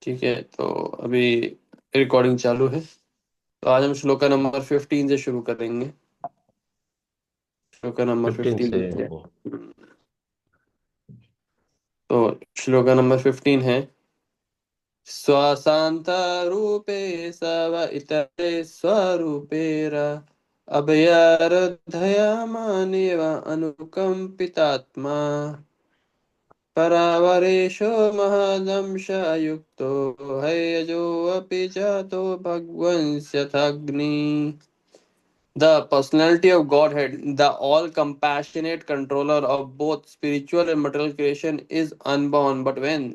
ठीक है, तो अभी रिकॉर्डिंग चालू है। तो आज हम श्लोका नंबर 15 से शुरू करेंगे। श्लोका नंबर 15 15 से है। वो। तो श्लोका नंबर 15 है। श्वासांत रूपे सव इतरे स्वरूपेर अभयारधयामानेव अनुकंपितात्मा परावरेशो महदंश युक्तो हयजोऽपि जातो भगवंस्यथाग्नि। The personality of Godhead, the all compassionate controller of both spiritual and material creation, is unborn. But when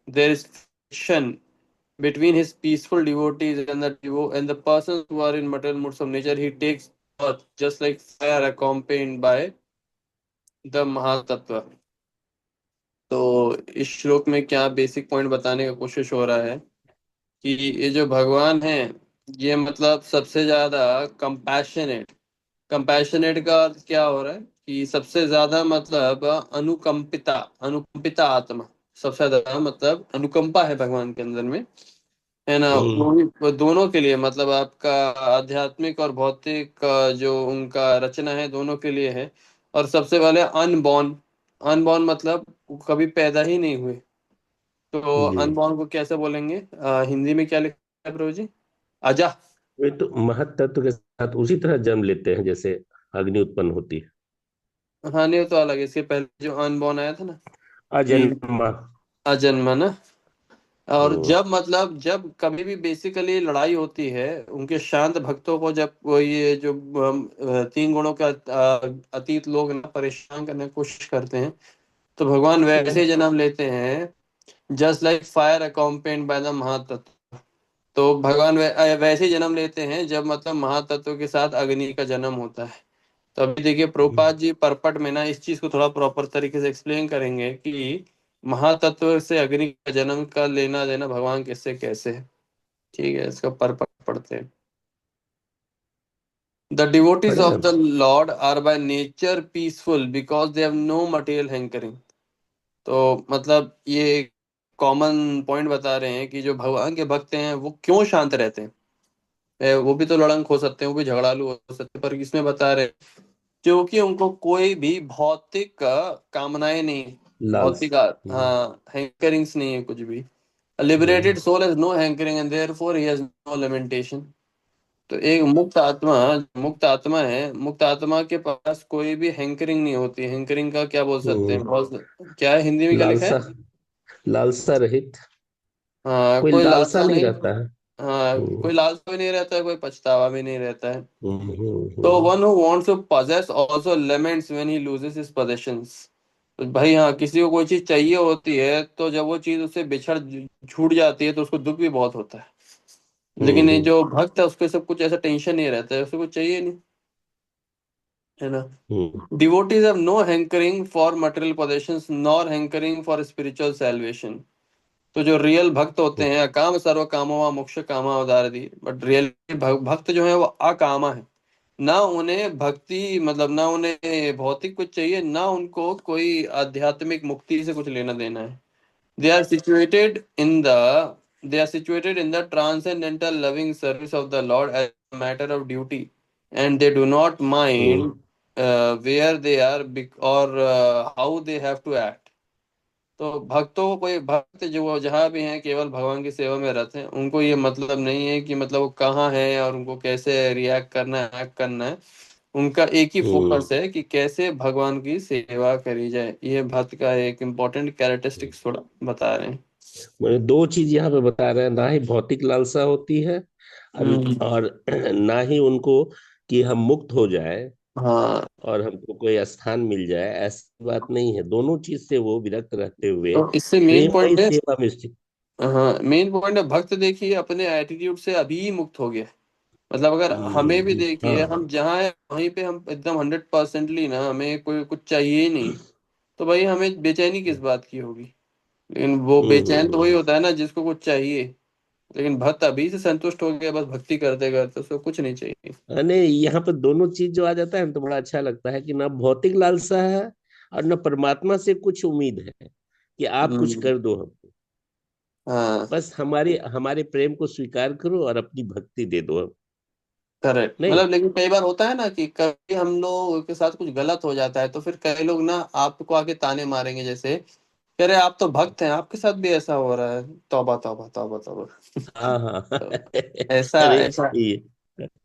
there is friction between his peaceful devotees and the persons who are in material moods of nature, he takes birth, just like fire accompanied by the Mahatattva. तो इस श्लोक में क्या basic point बताने का कोशिश हो रहा है कि ये जो भगवान है, ये मतलब सबसे ज्यादा कंपैशनेट। कंपैशनेट का अर्थ क्या हो रहा है कि सबसे ज्यादा मतलब अनुकंपिता। अनुकंपिता आत्मा। सबसे ज्यादा मतलब अनुकंपा है भगवान के अंदर में, है ना। हम्म। वो दोनों के लिए मतलब आपका आध्यात्मिक और भौतिक जो उनका रचना है दोनों के लिए है। और सबसे पहले अनबॉर्न। अनबॉर्न मतलब वो कभी पैदा ही नहीं हुए। तो जी। अनबॉर्न को कैसे बोलेंगे? हिंदी में क्या लिखा है प्रभु जी? अजा। वे तो महत तत्व के साथ उसी तरह जन्म लेते हैं जैसे अग्नि उत्पन्न होती है। हाँ, नहीं वो तो अलग है, इसके पहले जो अनबॉर्न आया था ना कि अजन्मा। अजन्मा ना। और हम्म। जब मतलब जब कभी भी बेसिकली लड़ाई होती है उनके शांत भक्तों को, जब वो ये जो तीन गुणों के अतीत लोग ना परेशान करने की कोशिश करते हैं, तो भगवान वैसे ही जन्म लेते हैं, just like fire accompanied by the mahattattva. तो भगवान वैसे ही जन्म लेते हैं जब मतलब महातत्व के साथ अग्नि का जन्म होता है। तो अभी देखिए प्रभुपाद जी परपट में ना इस चीज को थोड़ा प्रॉपर तरीके से एक्सप्लेन करेंगे कि महातत्व से अग्नि का जन्म का लेना देना भगवान कैसे कैसे है। ठीक है, इसका परपट पढ़ते हैं। The devotees पढ़े ना। of the Lord are by nature peaceful because they have no material hankering। तो मतलब ये कॉमन पॉइंट बता रहे हैं कि जो भगवान के भक्त हैं वो क्यों शांत रहते हैं। वो भी तो लड़ंक हो सकते हैं, वो भी झगड़ालू हो सकते हैं, पर इसमें बता रहे हैं क्योंकि उनको कोई भी भौतिक कामनाएं नहीं। लालच। भौतिक हम्म। हाँ हैंकरिंग्स नहीं है कुछ भी। Liberated hmm. Soul has no hankering and therefore he has no limitation. तो एक मुक्त आत्मा है, मुक्त आत्मा के पास कोई भी हैंकरिंग नहीं होती। हैंकरिंग का क्या बोल सकते हैं? हम्म। बहुत क्या है, हिंदी में क्या लिखा है? लालसा। लालसा रहित। हाँ, कोई कोई लालसा लालसा नहीं नहीं। रहता है। हाँ, हम्म। कोई लालसा भी नहीं रहता है, कोई पछतावा भी नहीं रहता है। हम्म। तो one who wants to possess also laments when he loses his possessions। तो भाई हाँ, किसी को कोई चीज चाहिए होती है तो जब वो चीज उससे बिछड़ छूट जाती है तो उसको दुख भी बहुत होता है। लेकिन ये हम्म। जो भक्त है उसको सब कुछ ऐसा टेंशन नहीं रहता है, उसको कुछ चाहिए नहीं, है ना। हम्म। Devotees have no hankering for material possessions nor hankering for spiritual salvation। तो जो रियल भक्त होते हम्म। हैं, अकाम सर्व कामो मोक्ष कामा उदारती, बट रियल भक्त जो है वो अकामा है। ना उन्हें भक्ति मतलब ना उन्हें भौतिक कुछ चाहिए, ना उनको कोई आध्यात्मिक मुक्ति से कुछ लेना देना है। They are situated in the they are situated in the transcendental loving service of the lord as a matter of duty and they do not mind hmm. Where they are और how they have to act. तो भक्तों को, कोई भक्त जो वो जहाँ भी हैं केवल भगवान की सेवा में रहते हैं, उनको ये मतलब नहीं है कि मतलब वो कहाँ है और उनको कैसे रिएक्ट करना है, एक्ट करना है। उनका एक ही हम्म। फोकस है कि कैसे भगवान की सेवा करी जाए। ये भक्त का एक इम्पोर्टेंट कैरेक्टरिस्टिक्स थोड़ा बता रहे हैं। मैंने दो चीज यहाँ पे बता रहे हैं, ना ही भौतिक लालसा होती है हम्म। और ना ही उनको कि हम मुक्त हो जाए हाँ, और हमको कोई स्थान मिल जाए, ऐसी बात नहीं है। दोनों चीज से वो विरक्त रहते हुए तो इससे मेन प्रेममयी पॉइंट है। सेवा में स्थित। हाँ, मेन पॉइंट है भक्त देखिए अपने एटीट्यूड से अभी ही मुक्त हो गया। मतलब अगर हमें भी देखिए, हम हाँ। जहाँ है वहीं पे हम एकदम 100%ली ना, हमें कोई कुछ चाहिए ही नहीं, तो भाई हमें बेचैनी किस बात की होगी। लेकिन वो बेचैन तो वही हम्म। होता है ना जिसको कुछ चाहिए। लेकिन भक्त अभी से संतुष्ट हो गया, बस भक्ति करते करते, उसको कुछ नहीं चाहिए। अने यहाँ पर दोनों चीज जो आ जाता है ना तो बड़ा अच्छा लगता है कि ना भौतिक लालसा है और ना परमात्मा से कुछ उम्मीद है कि आप कुछ हम्म। कर दो हमको। हाँ बस हमारी हमारे प्रेम को स्वीकार करो और अपनी भक्ति दे दो अब। करेक्ट। नहीं। मतलब लेकिन कई बार होता है ना कि कभी हम लोग के साथ कुछ गलत हो जाता है, तो फिर कई लोग ना आपको आके ताने मारेंगे, जैसे कह रहे आप तो भक्त हैं, आपके साथ भी ऐसा हो रहा है। तौबा तौबा तौबा तौबा। हाँ हाँ। तो ऐसा अरे ऐसा ये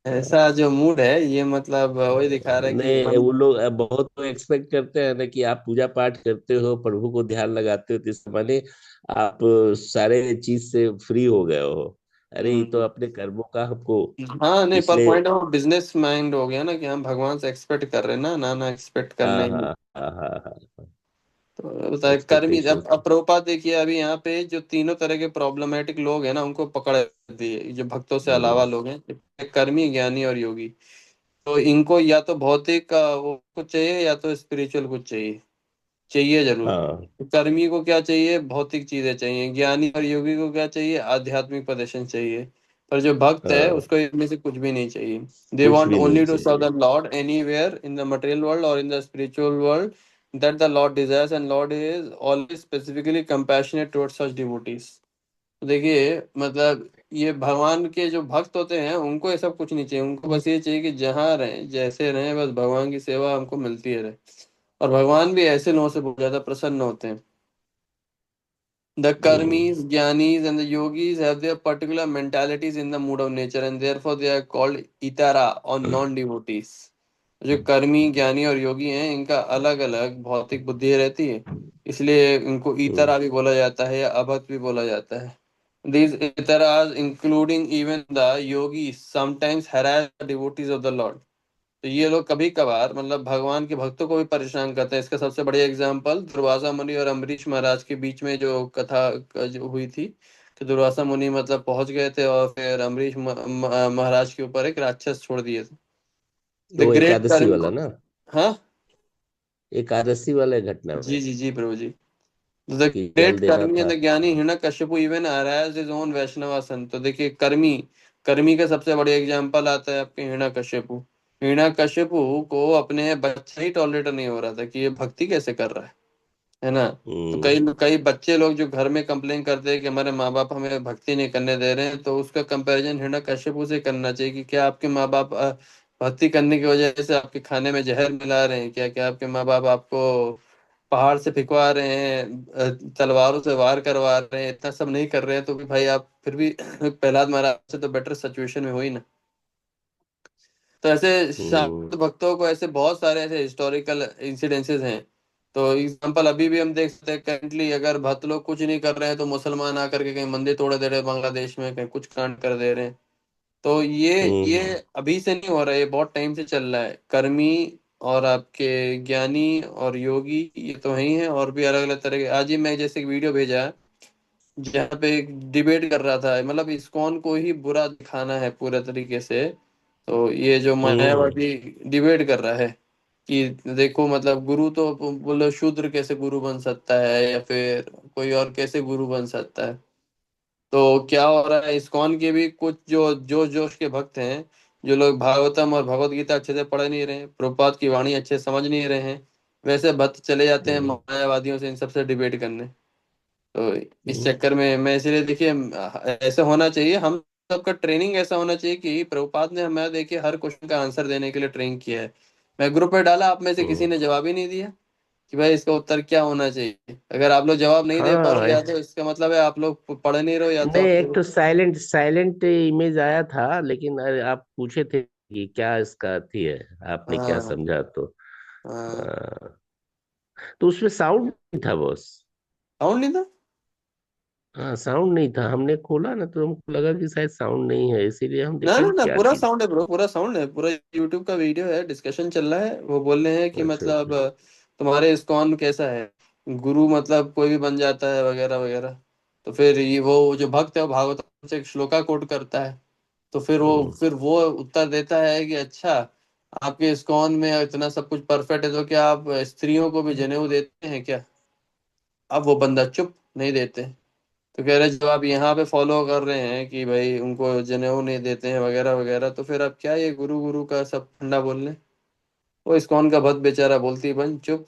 ऐसा जो मूड है ये, मतलब वही दिखा रहा है कि नहीं, मन। वो लोग बहुत लोग एक्सपेक्ट करते हैं ना कि आप पूजा पाठ करते हो, प्रभु को ध्यान लगाते हो, तो इस माने आप सारे चीज से फ्री हो गए हो। अरे ये तो हम्म, अपने कर्मों का हमको हाँ नहीं, पर पिछले। पॉइंट ऑफ बिजनेस माइंड हो गया ना कि हम भगवान से एक्सपेक्ट कर रहे हैं ना, ना ना एक्सपेक्ट करना हाँ ही नहीं। हाँ हाँ हाँ हाँ। तो बताए कर्मी, एक्सपेक्टेशंस। अब प्रभुपाद देखिए अभी यहाँ पे जो तीनों तरह के प्रॉब्लमेटिक लोग हैं ना उनको पकड़ दिए, जो भक्तों से अलावा हम्म। लोग हैं, कर्मी, ज्ञानी और योगी। तो इनको या तो भौतिक वो कुछ चाहिए, या तो स्पिरिचुअल कुछ चाहिए, चाहिए जरूर। हाँ कर्मी को क्या चाहिए? भौतिक चीजें चाहिए। ज्ञानी और योगी को क्या चाहिए? आध्यात्मिक प्रदर्शन चाहिए। पर जो भक्त है हाँ। उसको इनमें से कुछ भी नहीं चाहिए। दे कुछ वॉन्ट भी नहीं ओनली टू सर्व चाहिए। The lord anywhere in the material world और in the spiritual world that the lord desires, and lord is always specifically compassionate towards such devotees. तो देखिए मतलब ये भगवान के जो भक्त होते हैं उनको ये सब कुछ नहीं चाहिए, उनको बस ये चाहिए कि जहाँ रहें जैसे रहें, बस भगवान की सेवा हमको मिलती है रहे। और भगवान भी ऐसे लोगों से बहुत ज्यादा प्रसन्न होते हैं। The hmm karmis, jnanis, and the yogis have their particular mentalities in the mood of nature, and therefore they are called itara or non-devotees. जो कर्मी, ज्ञानी और योगी हैं इनका अलग अलग भौतिक बुद्धि रहती है, इसलिए इनको हम्म इतरा भी बोला जाता है या अभक्त भी बोला जाता है। These itaras, including even the yogis, sometimes harass the devotees of the Lord. तो ये लोग कभी कभार मतलब भगवान के भक्तों को भी परेशान करते हैं। इसका सबसे बढ़िया एग्जाम्पल दुर्वासा मुनि और अम्बरीश महाराज के बीच में जो कथा जो हुई थी, कि दुर्वासा मुनि मतलब पहुंच गए थे और फिर अम्बरीश महाराज के ऊपर एक राक्षस छोड़ दिए थे। द वो ग्रेट एकादशी कर्म। वाला ना, हाँ एकादशी वाले घटना में जी जी जी प्रभु जी। द कि जल ग्रेट देना कर्मी एंड था। The jnani Hiranyakashipu even arised his own Vaishnava son. तो देखिए कर्मी, कर्मी का सबसे बड़ा एग्जांपल आता है आपके हिरण्यकश्यपु। हिरण्यकश्यपु को अपने बच्चे ही टॉलरेट नहीं हो रहा था कि ये भक्ति कैसे कर रहा है ना। तो कई हम्म कई बच्चे लोग जो घर में कंप्लेन करते हैं कि हमारे माँ बाप हमें भक्ति नहीं करने दे रहे हैं, तो उसका कंपैरिजन हिरण्यकश्यपु से करना चाहिए कि क्या आपके माँ बाप भक्ति करने की वजह से आपके खाने में जहर मिला रहे हैं क्या? क्या आपके माँ बाप आपको पहाड़ से फिकवा रहे हैं, तलवारों से वार करवा रहे हैं? इतना सब नहीं कर रहे हैं तो भी भाई आप फिर भी प्रहलाद महाराज से तो बेटर सिचुएशन में हो ही ना। तो ऐसे हम्म शाक्त भक्तों को ऐसे बहुत सारे ऐसे हिस्टोरिकल इंसिडेंसेस हैं। तो एग्जांपल अभी भी हम देख सकते हैं, करंटली अगर भक्त लोग कुछ नहीं कर रहे हैं तो मुसलमान आकर के कहीं मंदिर तोड़ दे रहे हैं बांग्लादेश में, कहीं कुछ कांड कर दे रहे हैं। तो ये हम्म अभी से नहीं हो रहा है, ये बहुत टाइम से चल रहा है। कर्मी और आपके ज्ञानी और योगी ये तो है ही हैं, और भी अलग अलग तरह के। आज ही मैं जैसे एक वीडियो भेजा है जहाँ पे एक डिबेट कर रहा था, मतलब इस्कॉन को ही बुरा दिखाना है पूरे तरीके से। तो ये जो हम्म मायावादी डिबेट कर रहा है कि देखो मतलब गुरु तो बोलो शूद्र कैसे गुरु बन सकता है, या फिर कोई और कैसे गुरु बन सकता है। तो क्या हो रहा है, इस्कॉन के भी कुछ जो जोश जोश के भक्त हैं, जो लोग भागवतम और भगवत गीता अच्छे से पढ़ नहीं रहे हैं, प्रभुपाद की वाणी अच्छे से समझ नहीं रहे हैं, वैसे भक्त चले जाते हैं हम्म मायावादियों से इन सबसे डिबेट करने। तो इस हम्म चक्कर में मैं इसलिए देखिए ऐसा होना चाहिए, हम सबका ट्रेनिंग ऐसा होना चाहिए कि प्रभुपाद ने हमें देखिए हर क्वेश्चन का आंसर देने के लिए ट्रेन किया है। मैं ग्रुप पे डाला, आप में से किसी हम्म। ने जवाब ही नहीं दिया कि भाई इसका उत्तर क्या होना चाहिए। अगर आप लोग जवाब नहीं दे पा रहे हाँ हो, या तो इसका मतलब है आप लोग पढ़ नहीं रहे हो, या तो नहीं, एक आपको। तो साइलेंट साइलेंट इमेज आया था, लेकिन अरे आप पूछे थे कि क्या इसका अथी है, आपने क्या हाँ समझा तो हाँ। आ, तो उसमें साउंड नहीं था बॉस। साउंड नहीं था? हाँ साउंड नहीं था, हमने खोला ना तो हमको लगा कि शायद साउंड नहीं है, इसीलिए हम ना देखा ना कि ना, क्या पूरा चीज। साउंड है ब्रो, पूरा साउंड है, पूरा यूट्यूब का वीडियो है, डिस्कशन चल रहा है। वो बोल रहे हैं कि अच्छा मतलब अच्छा। तुम्हारे इस्कॉन कैसा है, गुरु मतलब कोई भी बन जाता है वगैरह वगैरह। तो फिर ये वो जो भक्त है वो भागवत से एक श्लोका कोट करता है। तो हम्म फिर वो उत्तर देता है कि अच्छा, आपके इस्कॉन में इतना सब कुछ परफेक्ट है तो क्या आप स्त्रियों को भी जनेऊ देते हैं क्या? अब वो बंदा चुप, नहीं देते। तो कह रहे जब आप यहाँ पे फॉलो कर रहे हैं कि भाई उनको जनेऊ नहीं देते हैं वगैरह वगैरह, तो फिर अब क्या ये गुरु गुरु का सब फंडा बोलने। वो इस्कॉन का भक्त बेचारा बोलती बन चुप,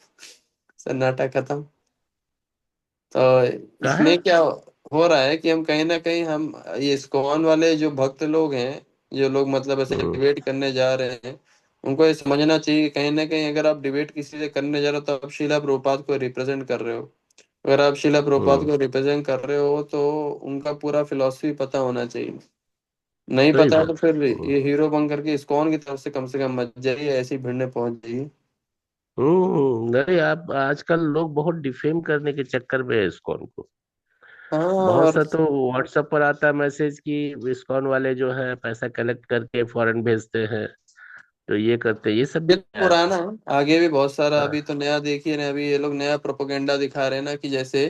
सन्नाटा खत्म। तो कहा। इसमें क्या हो रहा है कि हम कहीं ना कहीं हम ये इस्कॉन वाले जो भक्त लोग हैं, जो लोग मतलब ऐसे हम्म। डिबेट करने जा रहे हैं, उनको ये समझना चाहिए कि कहीं ना कहीं अगर आप डिबेट किसी से करने जा रहे हो तो आप शीला प्रभुपाद को रिप्रेजेंट कर रहे हो। अगर आप शीला प्रभुपाद हम्म। को रिप्रेजेंट कर रहे हो तो उनका पूरा फिलॉसफी पता होना चाहिए। नहीं सही पता है तो बात। फिर ये हीरो बन करके इस्कॉन की तरफ से कम मत जाइए, ऐसी भीड़ में पहुंच जाइए। नहीं, आप आजकल लोग बहुत डिफेम करने के चक्कर में है इस्कॉन को। हाँ बहुत और सा तो व्हाट्सएप पर आता है मैसेज कि इस्कॉन वाले जो है पैसा कलेक्ट करके फॉरेन भेजते हैं, तो ये करते हैं, ये सब ये भी तो है पुराना आजकल। है, आगे भी बहुत सारा, अभी हाँ। तो नया देखिए ना, अभी ये लोग नया प्रोपोगेंडा दिखा रहे हैं ना कि जैसे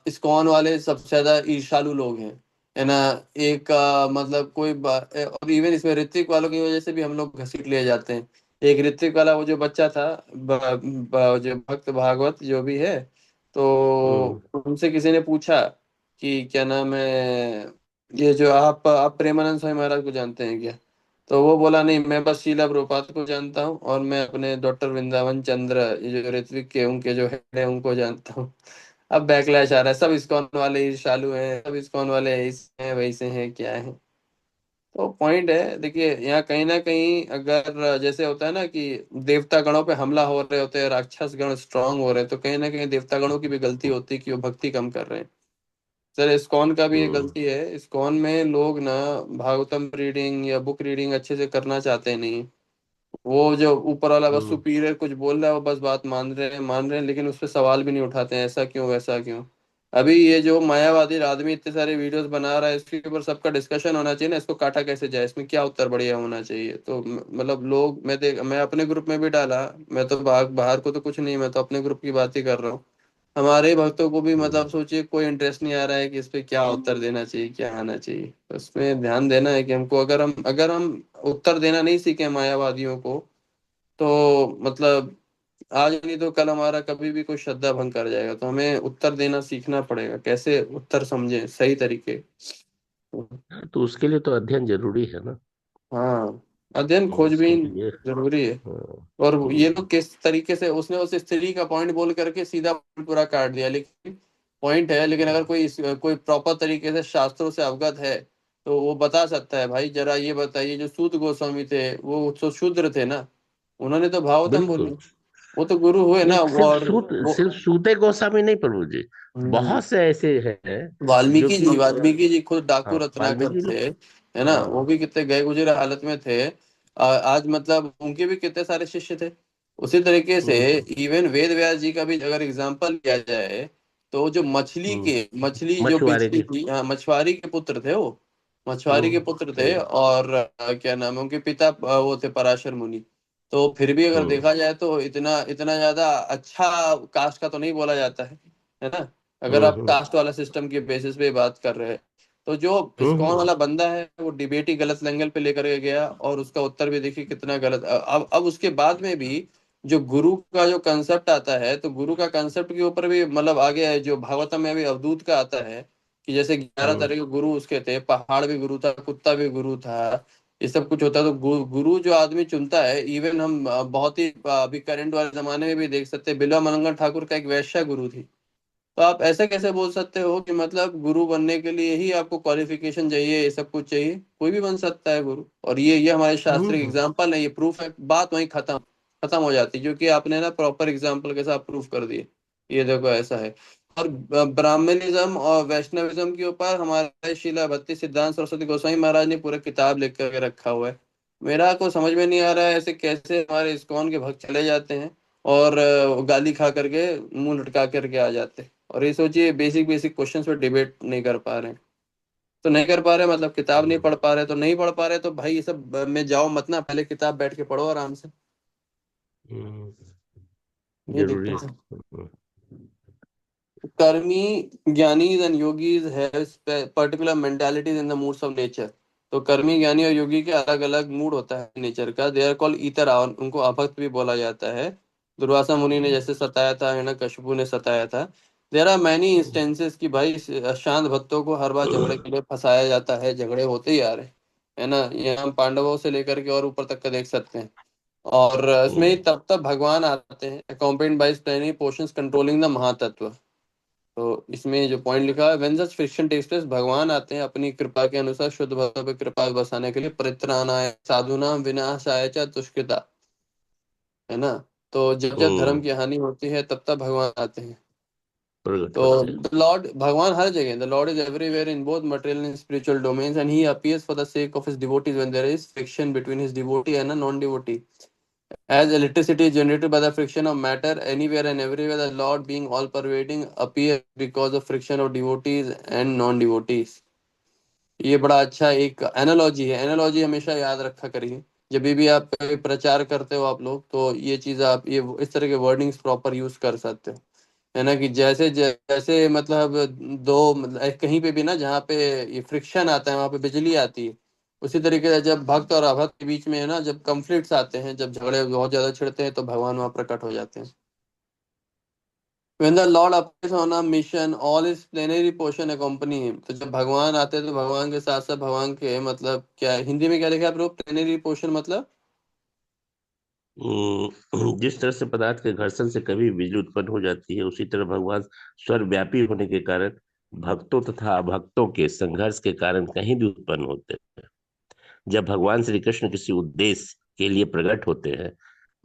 इस्कॉन वाले सबसे ज्यादा ईर्ष्यालु लोग हैं, है ना। एक मतलब और इवन इसमें ऋत्विक वालों की वजह से भी हम लोग घसीट लिए जाते हैं। एक ऋत्विक वाला वो जो बच्चा था, जो भक्त भागवत जो भी है, हम्म। तो उनसे किसी ने पूछा कि क्या नाम है, ये जो आप प्रेमानंद स्वामी महाराज को जानते हैं क्या? तो वो बोला नहीं, मैं बस शीला प्रभुपाद को जानता हूँ और मैं अपने डॉक्टर वृंदावन चंद्र, ये जो ऋत्विक के उनके जो हेड है उनको जानता हूँ। अब बैकलैश आ रहा है, सब इस्कॉन वाले ही चालू हैं, सब इस्कॉन वाले ऐसे हैं वैसे हैं क्या है। तो पॉइंट है, देखिए यहाँ कहीं ना कहीं अगर जैसे होता है ना कि देवता गणों पे हमला हो रहे होते हैं, राक्षस गण स्ट्रांग हो रहे हैं, तो कहीं ना कहीं देवता गणों की भी गलती होती है कि वो भक्ति कम कर रहे हैं। सर इस्कॉन का भी ये हम्म। गलती है, इस्कॉन में लोग ना भागवतम रीडिंग या बुक रीडिंग अच्छे से करना चाहते नहीं। वो जो ऊपर वाला बस हम्म। सुपीरियर कुछ बोल रहा है, वो बस बात मान रहे हैं, लेकिन उस पर सवाल भी नहीं उठाते हैं, ऐसा क्यों वैसा क्यों। अभी ये जो मायावादी आदमी इतने सारे वीडियोस बना रहा है, इसके ऊपर सबका डिस्कशन होना चाहिए ना, इसको काटा कैसे जाए, इसमें क्या उत्तर बढ़िया होना चाहिए। तो मतलब लोग, मैं अपने ग्रुप में भी डाला, मैं तो बाहर को तो कुछ नहीं, मैं तो अपने ग्रुप की बात ही कर रहा हूँ। हमारे भक्तों को भी मतलब हम्म। सोचिए कोई इंटरेस्ट नहीं आ रहा है कि इस पे क्या उत्तर देना चाहिए, क्या आना चाहिए। तो उसमें ध्यान देना है कि हमको, अगर हम उत्तर देना नहीं सीखे मायावादियों को, तो मतलब आज नहीं तो कल हमारा कभी भी कोई श्रद्धा भंग कर जाएगा। तो हमें उत्तर देना सीखना पड़ेगा, कैसे उत्तर समझे सही तरीके। तो उसके लिए तो अध्ययन जरूरी है ना। हाँ, अध्ययन उसके खोजबीन लिए। जरूरी है। हाँ। और ये हम्म। लोग किस तरीके से, उसने उस स्त्री का पॉइंट बोल करके सीधा point पूरा काट दिया, लेकिन पॉइंट है, लेकिन अगर कोई प्रॉपर तरीके से शास्त्रों से अवगत है तो वो बता सकता है, भाई जरा ये बताइए, जो सूत गोस्वामी थे वो तो शूद्र थे ना, उन्होंने तो भागवतम बोली, बिल्कुल। वो तो गुरु हुए ना। नहीं, और वो सिर्फ सूते गोस्वामी नहीं प्रभु जी, हम्म, बहुत से ऐसे हैं जो वाल्मीकि कि जी, वाल्मीकि जी खुद डाकू हाँ, रत्नाकर वाल्मीकि जी। थे, है ना, वो हाँ। भी कितने गए गुजरे हालत में थे। आज मतलब उनके भी कितने सारे शिष्य थे। उसी तरीके से हम्म। इवन वेद व्यास जी का भी अगर एग्जाम्पल लिया जाए, तो जो हम्म। मछली जो मछुआरे बेचती के। थी, हाँ, मछुआरी के पुत्र थे वो, मछुआरी के पुत्र थे। सही। और क्या नाम है उनके पिता, वो थे पराशर मुनि। तो फिर भी अगर हम्म। देखा जाए तो इतना इतना ज्यादा अच्छा कास्ट का तो नहीं बोला जाता है ना। अगर आप हम्म। कास्ट वाला सिस्टम के बेसिस पे बात कर रहे हैं, तो जो इस्कॉन हम्म। वाला बंदा है वो डिबेट ही गलत एंगल पे लेकर के गया, और उसका उत्तर भी देखिए कितना गलत। अब उसके बाद में भी जो गुरु का जो कंसेप्ट आता है, तो गुरु का कंसेप्ट के ऊपर भी मतलब आगे है, जो भागवतम में भी अवधूत का आता है कि जैसे 11 तरह के गुरु उसके थे, पहाड़ भी गुरु था, कुत्ता भी गुरु था, ये सब कुछ होता है। तो गुरु जो आदमी चुनता है, इवन हम बहुत ही अभी करंट वाले जमाने में भी देख सकते हैं, बिल्वा मनंगल ठाकुर का एक वैश्य गुरु थी। तो आप ऐसे कैसे बोल सकते हो कि मतलब गुरु बनने के लिए ही आपको क्वालिफिकेशन चाहिए, ये सब कुछ चाहिए, कोई भी बन सकता है गुरु। और ये हमारे शास्त्रिक हम्म। एग्जाम्पल है, ये प्रूफ है, बात वहीं खत्म खत्म हो जाती है, क्योंकि आपने ना प्रॉपर एग्जाम्पल के साथ प्रूफ कर दिए, ये देखो ऐसा है। और ब्राह्मणिज्म और वैष्णविज्म के ऊपर हमारे शिला भक्ति सिद्धांत सरस्वती गोस्वामी महाराज ने पूरा किताब लिख करके रखा हुआ है। मेरा को समझ में नहीं आ रहा है ऐसे कैसे हमारे इस्कॉन के भक्त चले जाते हैं और गाली खा करके मुंह लटका करके आ जाते हैं। और ये सोचिए बेसिक बेसिक क्वेश्चंस पे डिबेट नहीं कर पा रहे हैं। तो नहीं कर पा रहे मतलब किताब नहीं पढ़ पा रहे, तो नहीं पढ़ पा रहे तो भाई ये सब में जाओ मत ना, पहले किताब बैठ के पढ़ो आराम से। ये जरूरी दिक्कत है। है। कर्मी Giani's and yogis have particular mentalities in the moods of nature. तो कर्मी ज्ञानी और योगी के अलग अलग मूड होता है नेचर का, दे आर कॉल्ड ईतरा, और उनको अभक्त भी बोला जाता है। दुर्वासा मुनि ने जैसे सताया था, हिरण्यकशिपु ने सताया था। देर आर मैनी इंस्टेंसेस कि भाई शांत भक्तों को हर बार झगड़े के लिए फंसाया जाता है, झगड़े होते ही आ रहे हैं, है ना। ये हम पांडवों से लेकर के और ऊपर तक का देख सकते हैं। और इसमें ही तब तब भगवान आते हैं, accompanied by plenary portions controlling the mahattattva. तो इसमें जो पॉइंट लिखा है, when such friction takes place, भगवान आते हैं अपनी कृपा के अनुसार शुद्ध भक्तों पे कृपा बसाने के लिए, परित्राणाय साधुनाम विनाशाय च तुष्टिता, है ना। तो जब जब धर्म हम्म। की हानि होती है तब तब भगवान आते हैं। प्रकट तो होते हैं। द लॉर्ड, भगवान हर जगह, the lord is everywhere in both material and spiritual domains and he appears for the sake of his devotees when there is friction between his devotee and a non devotee, as electricity is generated by the friction of matter anywhere and everywhere, the Lord being all pervading appears because of friction of devotees and non devotees। ये बड़ा अच्छा एक analogy है, analogy हमेशा याद रखा करिए जब भी आप प्रचार करते हो आप लोग, तो ये चीज आप ये इस तरह के वर्डिंग्स प्रॉपर यूज कर सकते हो, है ना। कि जैसे जैसे मतलब दो मतलब कहीं पे भी ना जहाँ पे ये फ्रिक्शन आता है वहां पे बिजली आती है, उसी तरीके से जब भक्त और अभक्त के बीच में है ना, जब कॉन्फ्लिक्ट्स आते हैं, जब झगड़े बहुत ज्यादा छिड़ते हैं, तो भगवान वहां प्रकट हो जाते हैं। When the Lord appears on a mission, all his plenary portion accompany him। तो जब भगवान आते हैं तो भगवान के साथ साथ भगवान के मतलब क्या है? हिंदी में क्या लिखा है ब्रो, प्लेनरी पोर्शन मतलब? जिस तरह से पदार्थ के घर्षण से कभी बिजली उत्पन्न हो जाती है, उसी तरह भगवान सर्वव्यापी होने के कारण भक्तों तथा अभक्तों के संघर्ष के कारण कहीं भी उत्पन्न होते हैं। जब भगवान श्री कृष्ण किसी उद्देश्य के लिए प्रकट होते हैं,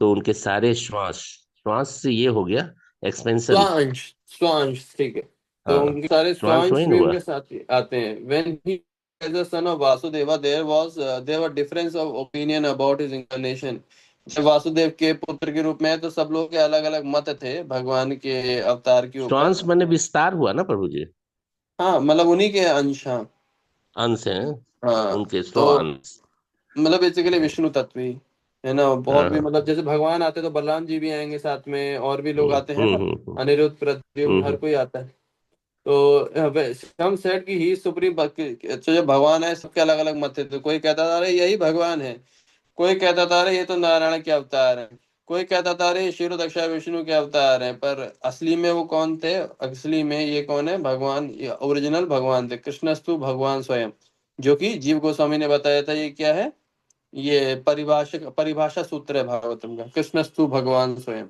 तो उनके सारे श्वास, श्वास से ये हो गया एक्सपेंशन। स्वांश, स्वांश, ठीक है। तो हाँ, उनके सारे श्वास स्वांश वही ना भी हुआ। उनके साथ ही आते हैं। when he as the son of Vasudeva, there were difference of opinion about his incarnation। जब वासुदेव के पुत्र के रूप में है तो सब लोग के अलग अलग मत थे भगवान के अवतार के ऊपर। श्वास मैंने विस्तार हुआ ना प्रभु जी। हाँ मतलब उन्हीं के अंश, हाँ। अंश हैं, हाँ उनके तो सौ अंश। मतलब बेसिकली विष्णु तत्व ही, है ना। और भी हाँ। मतलब जैसे भगवान आते तो बलराम जी भी आएंगे साथ में, और भी लोग आते हैं ना, हम्म। अनिरुद्ध प्रद्युम्न हर हम्म। कोई आता है। तो हम सेड कि ही सुप्रीम, तो जब भगवान है सबके अलग अलग मत थे, तो कोई कहता था अरे यही भगवान है, कोई कहता था अरे ये तो नारायण के अवतार है, कोई कहता था अरे शिव दक्षा विष्णु के अवतार हैं। पर असली में वो कौन थे? असली में ये कौन है? भगवान, ये ओरिजिनल भगवान थे, कृष्णस्तु भगवान स्वयं। जो कि जीव गोस्वामी ने बताया था, ये क्या है? ये परिभाषा सूत्र है भागवतम का, कृष्णस्तु भगवान स्वयं।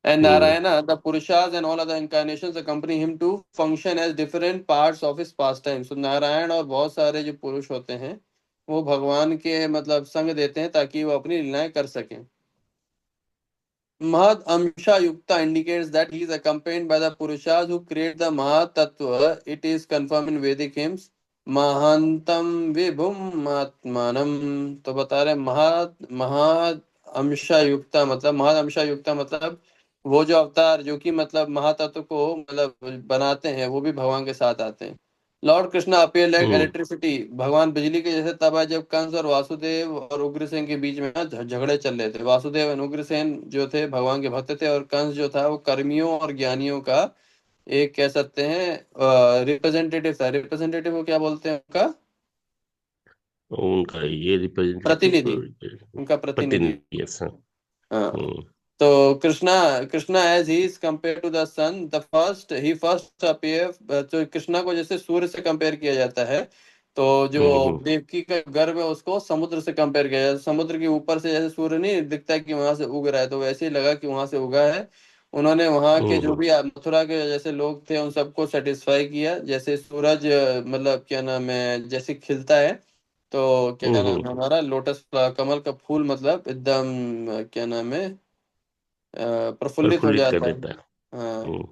And hmm. Narayana, the Purushas and all other incarnations accompany him to function as different parts of his pastime। So Narayan और बहुत सारे जो पुरुष होते हैं वो भगवान के मतलब संग देते हैं ताकि वो अपनी लीलाएं कर सकें। महद अंशा युक्ता indicates that he is accompanied by the Purushas who create the Mahat Tattva। It is confirmed in Vedic hymns। महांतम विभुम आत्मानम। तो बता रहे महद अंशा युक्ता मतलब, महद अंशा युक्ता मतलब वो जो अवतार जो कि मतलब महातत्व को मतलब बनाते हैं, वो भी भगवान के साथ आते हैं। लॉर्ड कृष्णा अपीयर लाइक हम्म। इलेक्ट्रिसिटी, भगवान बिजली के जैसे तब है जब कंस और वासुदेव और उग्रसेन के बीच में ना झगड़े चल रहे थे। वासुदेव और उग्रसेन जो थे भगवान के भक्त थे, और कंस जो था वो कर्मियों और ज्ञानियों का एक कह सकते हैं रिप्रेजेंटेटिव था। रिप्रेजेंटेटिव को क्या बोलते हैं उनका? उनका ये रिप्रेजेंटेटिव, प्रतिनिधि, उनका प्रतिनिधि। प्रतिनिधि, yes, हाँ। हाँ। हम्म। तो Krishna, Krishna as he is compare to the sun, the first he first appear. तो कृष्णा को जैसे सूर्य से कंपेयर किया जाता है, तो जो हम्म। देवकी का गर्भ है उसको समुद्र से कंपेयर किया जाता है। समुद्र के ऊपर से जैसे सूर्य नहीं दिखता है कि वहां से उग रहा है, तो वैसे ही लगा कि वहां से उगा है। उन्होंने वहां के जो हम्म। भी मथुरा के जैसे लोग थे उन सबको सेटिस्फाई किया। जैसे सूरज मतलब क्या नाम है जैसे खिलता है, तो क्या नाम है हम्म। हमारा लोटस कमल का फूल मतलब एकदम क्या नाम है प्रफुल्लित हो प्रफुल्लित कर जाता है। देता है। हाँ। हम्म।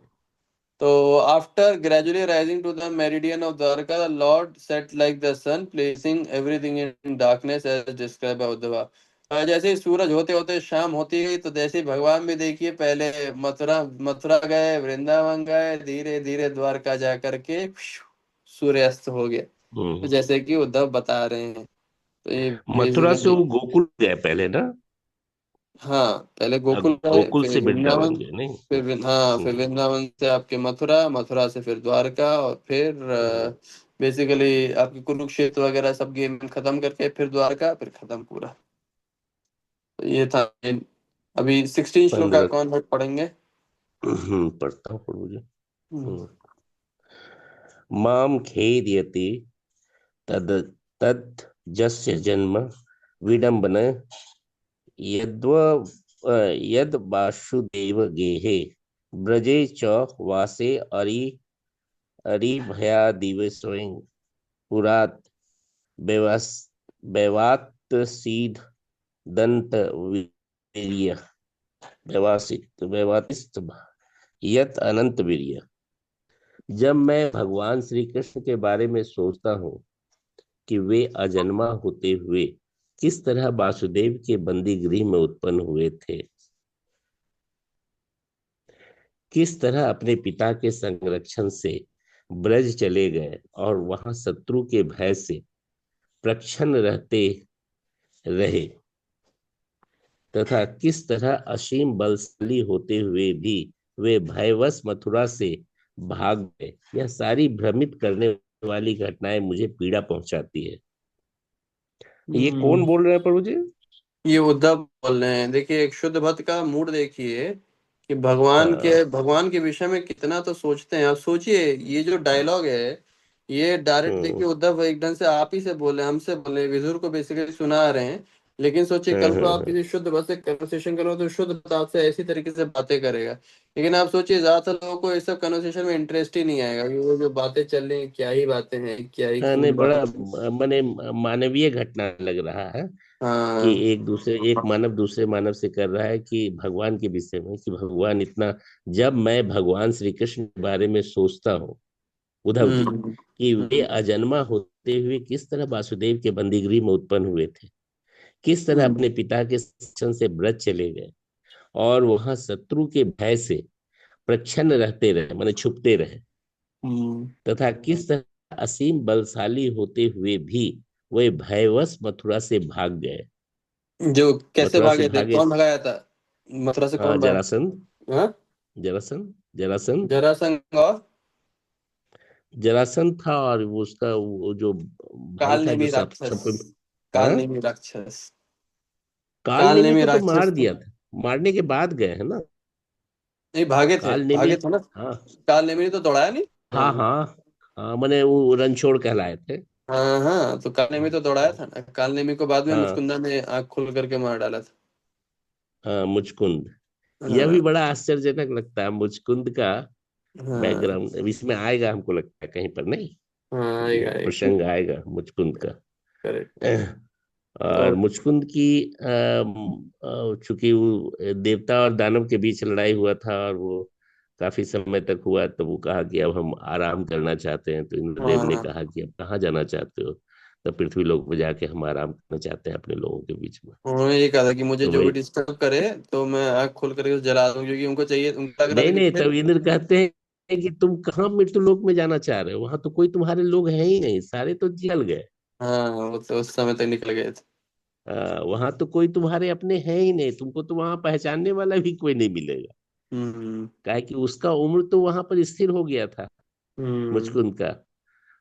तो after gradually rising to the meridian of Dwarka, the lord set like the sun placing everything in darkness as describe by Uddhava. जैसे ही सूरज होते होते शाम होती गई, तो जैसे ही भगवान भी देखिए पहले मथुरा मथुरा गए, वृंदावन गए, धीरे धीरे द्वारका जा करके सूर्यास्त हो गया। तो हम्म। जैसे कि उद्धव बता रहे हैं, तो ये मथुरा से बेसिकली। वो गोकुल गए पहले ना। हाँ पहले अब गोकुल गए, गोकुल फिर से वृंदावन, वृंदावन गए नहीं। फिर हाँ फिर हम्म। वृंदावन से आपके मथुरा, मथुरा से फिर द्वारका, और फिर हम्म। बेसिकली आपके कुरुक्षेत्र वगैरह सब गेम खत्म करके फिर द्वारका, फिर खत्म पूरा। तो ये था। अभी 16 श्लोक का 15। कौन पढ़ेंगे? पढ़ता हूँ प्रभु जी। हम्म। हम्म। माम खेदयति तद तद जस्य जन्म विडंबन यद्व यद वासुदेव गेहे ब्रजे च वासे अरि अरि भया दिवसों पुरात बेवास बेवात सीध दंत वीर्य बेवासित बेवातिस्त यत अनंत वीर्य। जब मैं भगवान श्री कृष्ण के बारे में सोचता हूँ कि वे अजन्मा होते हुए किस तरह वासुदेव के बंदी गृह में उत्पन्न हुए थे, किस तरह अपने पिता के संरक्षण से ब्रज चले गए और वहां शत्रु के भय से प्रच्छन्न रहते रहे, तथा किस तरह असीम बलशाली होते हुए भी वे भयवश मथुरा से भाग गए, यह सारी भ्रमित करने वाली घटनाएं मुझे पीड़ा पहुंचाती है। ये हम्म। कौन बोल रहा है प्रभु जी? ये उद्धव बोल रहे हैं। देखिए, एक शुद्ध भक्त का मूड देखिए कि हाँ। भगवान के विषय में कितना तो सोचते हैं। आप सोचिए, ये जो डायलॉग है, ये डायरेक्ट हम्म देखिए उद्धव एक ढंग से आप ही से बोले, हमसे बोले, विदुर को बेसिकली सुना रहे हैं। लेकिन सोचिए, कल को आप हम्म। किसी शुद्ध भक्त से कन्वर्सेशन करो तो शुद्ध भक्त आपसे ऐसी तरीके से बातें करेगा। लेकिन आप सोचिए, ज्यादातर लोगों को इस सब कन्वर्सेशन में इंटरेस्ट ही नहीं आएगा कि वो जो बातें चल रही हैं, क्या ही बातें हैं, क्या ही नहीं, खूब बड़ा बात। मैंने मानवीय घटना लग रहा है कि हाँ। एक मानव दूसरे मानव से कर रहा है कि भगवान के विषय में, कि भगवान इतना, जब मैं भगवान श्री कृष्ण के बारे में सोचता हूँ उद्धव जी, हम्म। कि वे हम्म। अजन्मा होते हुए किस तरह वासुदेव के बंदीगृह में उत्पन्न हुए थे, किस तरह हम्म। अपने पिता के शासन से ब्रज चले गए और वहां शत्रु के भय से प्रच्छन्न रहते रहे, माने छुपते रहे, हम्म। तथा किस तरह असीम बलशाली होते हुए भी वे भयवश मथुरा से भाग गए। जो कैसे मथुरा से भागे थे, भागे। कौन भगाया था? मथुरा से हाँ, कौन भागा? जरासंध। हाँ। जरासंध। जरासंध और जरासंध था, और वो उसका वो जो भाई काल था जो नेमी सब राक्षस। सब पे। काल हाँ। नेमी राक्षस। काल काल नेमी नेमी को तो मार राक्षस थे। दिया था, मारने के बाद गए है ना। नहीं, भागे थे, काल नेमी। भागे थे ना। हाँ काल नेमी ने तो दौड़ाया नहीं। हाँ हाँ। हाँ। हाँ, मैंने वो रणछोड़ कहलाए थे। हाँ हाँ, तो काल नेमी तो दौड़ाया था ना। काल नेमी को बाद में हाँ मुचकुंदा ने आंख खोल करके मार डाला था। हाँ, मुचकुंद। यह भी हाँ। बड़ा आश्चर्यजनक लगता है, मुचकुंद का हाँ। बैकग्राउंड इसमें आएगा हमको लगता है कहीं पर, नहीं? हाँ, वो आएगा आएगा। प्रसंग आएगा मुचकुंद का। करेक्ट। और और मुचकुंद की चूंकि वो देवता और दानव के बीच लड़ाई हुआ था और वो काफी समय तक हुआ, तो वो कहा कि अब हम आराम करना चाहते हैं, तो इंद्रदेव ने हाँ, कहा कि अब कहाँ जाना चाहते हो? तो पृथ्वी लोक में जाके हम आराम करना चाहते हैं अपने लोगों के बीच में। उन्होंने ये कहा था कि मुझे तो जो भी वही। डिस्टर्ब करे तो मैं आँख खोल करके उसे जला दूं, क्योंकि उनको चाहिए, उनको लग रहा था नहीं कि नहीं, फिर। तब इंद्र कहते हैं कि तुम कहाँ मृत्यु लोक में जाना चाह रहे हो, वहां तो कोई तुम्हारे लोग हैं ही नहीं, सारे तो जल गए। हाँ, वो तो उस समय तक निकल गए थे। वहां तो कोई तुम्हारे अपने हैं ही नहीं, तुमको तो वहां पहचानने वाला भी कोई नहीं मिलेगा। हम्म। काहे कि उसका उम्र तो वहां पर स्थिर हो गया था, हम्म। मुचकुंद का।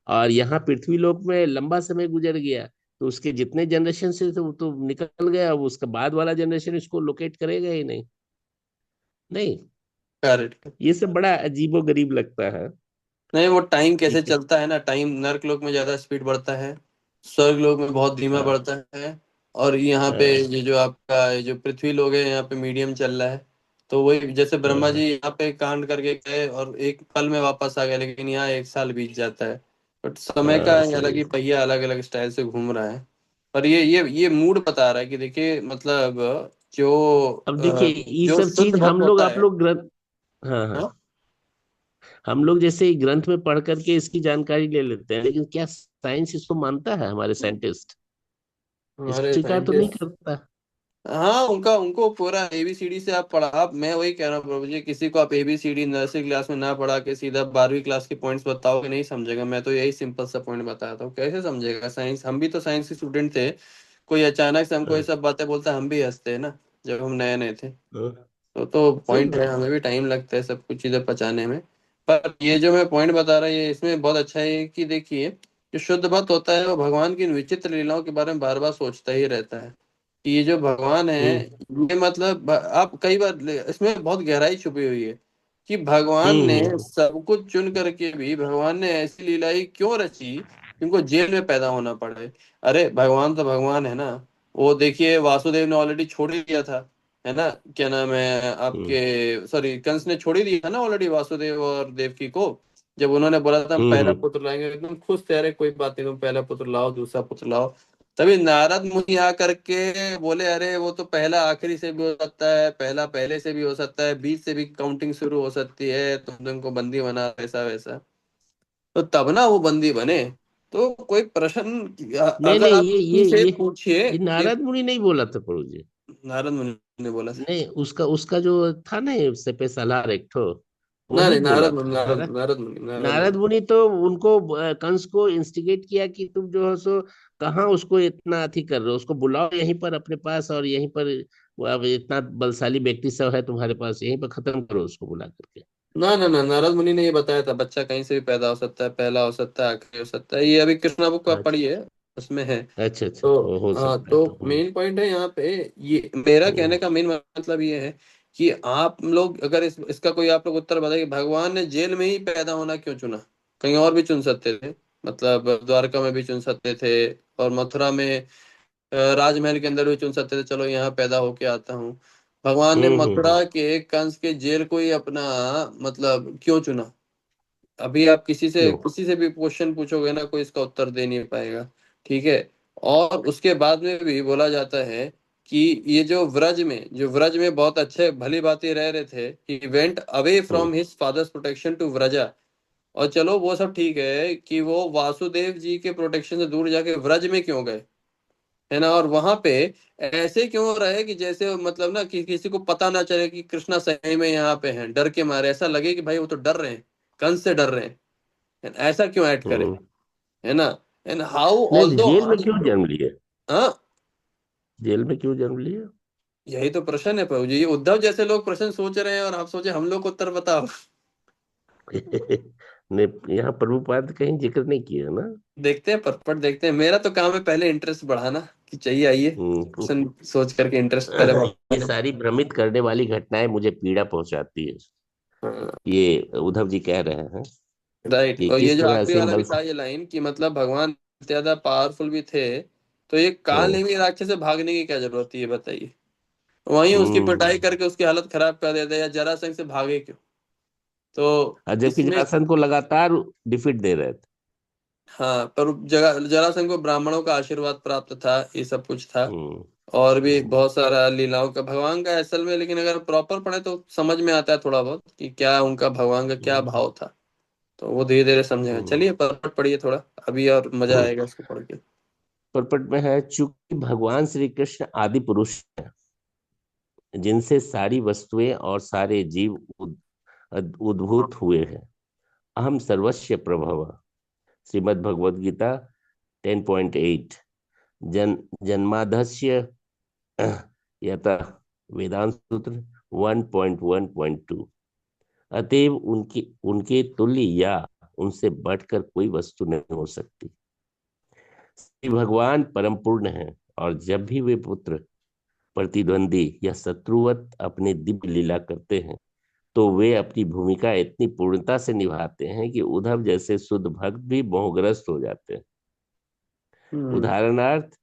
और यहाँ पृथ्वी लोक में लंबा समय गुजर गया, तो उसके जितने जनरेशन से तो वो तो निकल गया, अब उसका बाद वाला जनरेशन इसको लोकेट करेगा ही नहीं। नहीं। करेक्ट। ये सब बड़ा अजीबो गरीब लगता है नहीं, वो टाइम कैसे कि। चलता है ना, टाइम नर्क लोक में ज्यादा स्पीड बढ़ता है, स्वर्ग लोक में बहुत धीमा हाँ बढ़ता है। और यहाँ पे हाँ ये जो आपका ये जो पृथ्वी लोक है, यहाँ पे मीडियम चल रहा है। तो वही जैसे हाँ ब्रह्मा हाँ जी यहाँ पे कांड करके गए और एक पल में वापस आ गए, लेकिन यहाँ एक साल बीत जाता है। बट समय का हाँ, अलग सही। ही पहिया अलग अलग स्टाइल से घूम रहा है। पर ये मूड बता रहा है कि देखिए, मतलब जो अब देखिए, ये जो सब शुद्ध चीज भक्त हम लोग होता आप है। लोग ग्रंथ। हाँ हाँ। हाँ। हम लोग जैसे ही ग्रंथ में पढ़ करके इसकी जानकारी ले लेते हैं, लेकिन क्या साइंस इसको मानता है? हमारे साइंटिस्ट हमारे स्वीकार तो नहीं साइंटिस्ट। करता। हाँ, उनका उनको पूरा एबीसीडी से आप पढ़ा, आप मैं वही कह रहा हूँ प्रभु जी, किसी को आप एबीसीडी नर्सरी क्लास में ना पढ़ा के सीधा 12वीं क्लास के पॉइंट्स बताओगे, नहीं समझेगा। मैं तो यही सिंपल सा पॉइंट बताता हूँ, कैसे समझेगा साइंस? हम भी तो साइंस के स्टूडेंट थे। कोई अचानक से हमको ये हाँ सब बातें बोलता, हम भी हंसते हैं ना, जब हम नए नए थे। हाँ, तो सही पॉइंट है, बात। हमें भी टाइम लगता है सब कुछ चीजें पचाने में। पर ये जो मैं पॉइंट बता रहा हूँ, ये इसमें बहुत अच्छा है कि देखिए, जो शुद्ध भक्त होता है वो भगवान की इन विचित्र लीलाओं के बारे में बार बार सोचता ही रहता है कि ये जो भगवान है, हम्म ये मतलब आप कई बार इसमें बहुत गहराई छुपी हुई है कि भगवान ने हम्म। सब कुछ चुन करके भी भगवान ने ऐसी लीलाएं क्यों रची कि उनको जेल में पैदा होना पड़े। अरे भगवान तो भगवान है ना। वो देखिए, वासुदेव ने ऑलरेडी छोड़ ही दिया था। है ना, क्या नाम है हम्म आपके, सॉरी, कंस ने छोड़ ही दिया ना ऑलरेडी वासुदेव और देवकी को। जब उन्होंने बोला था हम पहला हम्म पुत्र लाएंगे, एकदम खुश थे, अरे कोई बात नहीं, तुम पहला पुत्र लाओ, दूसरा पुत्र लाओ। तभी नारद मुनि आकर के बोले, अरे वो तो पहला आखिरी से भी हो सकता है, पहला पहले से भी हो सकता है, बीच से भी काउंटिंग शुरू हो सकती है, तुम तुमको बंदी बना, वैसा वैसा। तो तब ना वो बंदी बने। तो कोई प्रश्न नहीं अगर नहीं, आप किसी से ये पूछिए ये कि, नारद मुनि नहीं बोला था प्रभु जी। नारद मुनि ने बोला था। नहीं, उसका उसका जो था ना, उससे पे सलार एक ठो, ना वही नहीं, बोला नारद मुनि, था, है ना। नारद नारद मुनि। मुनि तो उनको कंस को इंस्टिगेट किया कि तुम जो हो सो कहाँ उसको इतना अथी कर रहे हो, उसको बुलाओ यहीं पर अपने पास, और यहीं पर वो अब इतना बलशाली व्यक्ति सब है तुम्हारे पास, यहीं पर खत्म करो उसको बुला करके। ना, नारद मुनि ने ये बताया था, बच्चा कहीं से भी पैदा हो सकता है, पहला हो सकता है, आखिरी हो सकता है, ये अभी कृष्णा बुक का अच्छा पढ़िए, उसमें है। अच्छा अच्छा, तो वो हो हाँ, सकता है तो। तो मेन पॉइंट है यहाँ पे, ये मेरा कहने हम्म का मेन मतलब ये है कि आप लोग अगर इसका कोई आप लोग उत्तर बताइए, भगवान ने जेल में ही पैदा होना क्यों चुना? कहीं और भी चुन सकते थे, मतलब द्वारका में भी चुन सकते थे, और मथुरा में राजमहल के अंदर भी चुन सकते थे, चलो यहाँ पैदा होके आता हूँ। भगवान ने हम्म। मथुरा के कंस के जेल को ही अपना, मतलब क्यों चुना? अभी आप क्यों? किसी से भी क्वेश्चन पूछोगे ना, कोई इसका उत्तर दे नहीं पाएगा। ठीक है। और उसके बाद में भी बोला जाता है कि ये जो व्रज में बहुत अच्छे भली भांति रह रहे थे, he went away hmm from his father's protection to Vraja. और चलो वो सब ठीक है कि वो वासुदेव जी के प्रोटेक्शन से दूर जाके व्रज में क्यों गए, है ना, और वहां पे ऐसे क्यों रहे कि जैसे मतलब ना कि किसी को पता ना चले कि कृष्णा सही में यहाँ पे हैं, डर के मारे, ऐसा लगे कि भाई वो तो डर रहे हैं, कंस से डर रहे हैं, and ऐसा क्यों ऐड करे, हम्म। है ना। एंड हाउ नहीं तो ऑल्दो, जेल में क्यों जन्म लिए? हाँ, जेल में क्यों जन्म लिए? यही तो प्रश्न है प्रभु जी, ये उद्धव जैसे लोग प्रश्न सोच रहे हैं और आप सोचे हम लोग को उत्तर बताओ। ने यहाँ प्रभुपाद कहीं जिक्र नहीं किया ना। देखते हैं, पटपट देखते हैं, मेरा तो काम है पहले इंटरेस्ट बढ़ाना, कि चाहिए आइए, हम्म। प्रश्न सोच करके इंटरेस्ट पहले ये बढ़ाना। सारी भ्रमित करने वाली घटनाएं मुझे पीड़ा पहुंचाती है। ये उद्धव जी कह रहे हैं राइट, कि और ये किस जो तरह आखिरी वाला भी सिंबल। था ये लाइन, कि मतलब भगवान ज्यादा पावरफुल भी थे, तो ये काल हम्म नेमी राक्षस से भागने की क्या जरूरत थी, ये बताइए। वहीं उसकी पिटाई हम्म। करके उसकी हालत खराब कर देते, या जरासंध से भागे क्यों? तो और जबकि इसमें, जरासंध को लगातार डिफीट दे रहे थे। हाँ, पर जगह जरासंध को ब्राह्मणों का आशीर्वाद प्राप्त था, ये सब कुछ था। हम्म और भी हम्म बहुत सारा लीलाओं का भगवान का असल में, लेकिन अगर प्रॉपर पढ़े तो समझ में आता है थोड़ा बहुत कि क्या उनका भगवान का क्या हम्म भाव था। तो वो धीरे धीरे समझेगा, हम्म चलिए पढ़ पढ़िए थोड़ा, अभी और मजा हम्म। आएगा इसको पढ़ के। परपट में है, चूंकि भगवान श्री कृष्ण आदि पुरुष हैं, जिनसे सारी वस्तुएं और सारे जीव उद्भूत हुए हैं। अहम सर्वस्य प्रभव। श्रीमद् भगवद गीता 10.8। जन जन्मादस्य यत वेदांत सूत्र 1.1.2। अतएव उनके उनके तुल्य या उनसे बढ़कर कोई वस्तु नहीं हो सकती। श्री भगवान परम पूर्ण है, और जब भी वे पुत्र, प्रतिद्वंदी या शत्रुवत अपनी दिव्य लीला करते हैं, तो वे अपनी भूमिका इतनी पूर्णता से निभाते हैं कि उद्धव जैसे शुद्ध भक्त भी मोहग्रस्त हो जाते हैं। हम्म उदाहरणार्थ,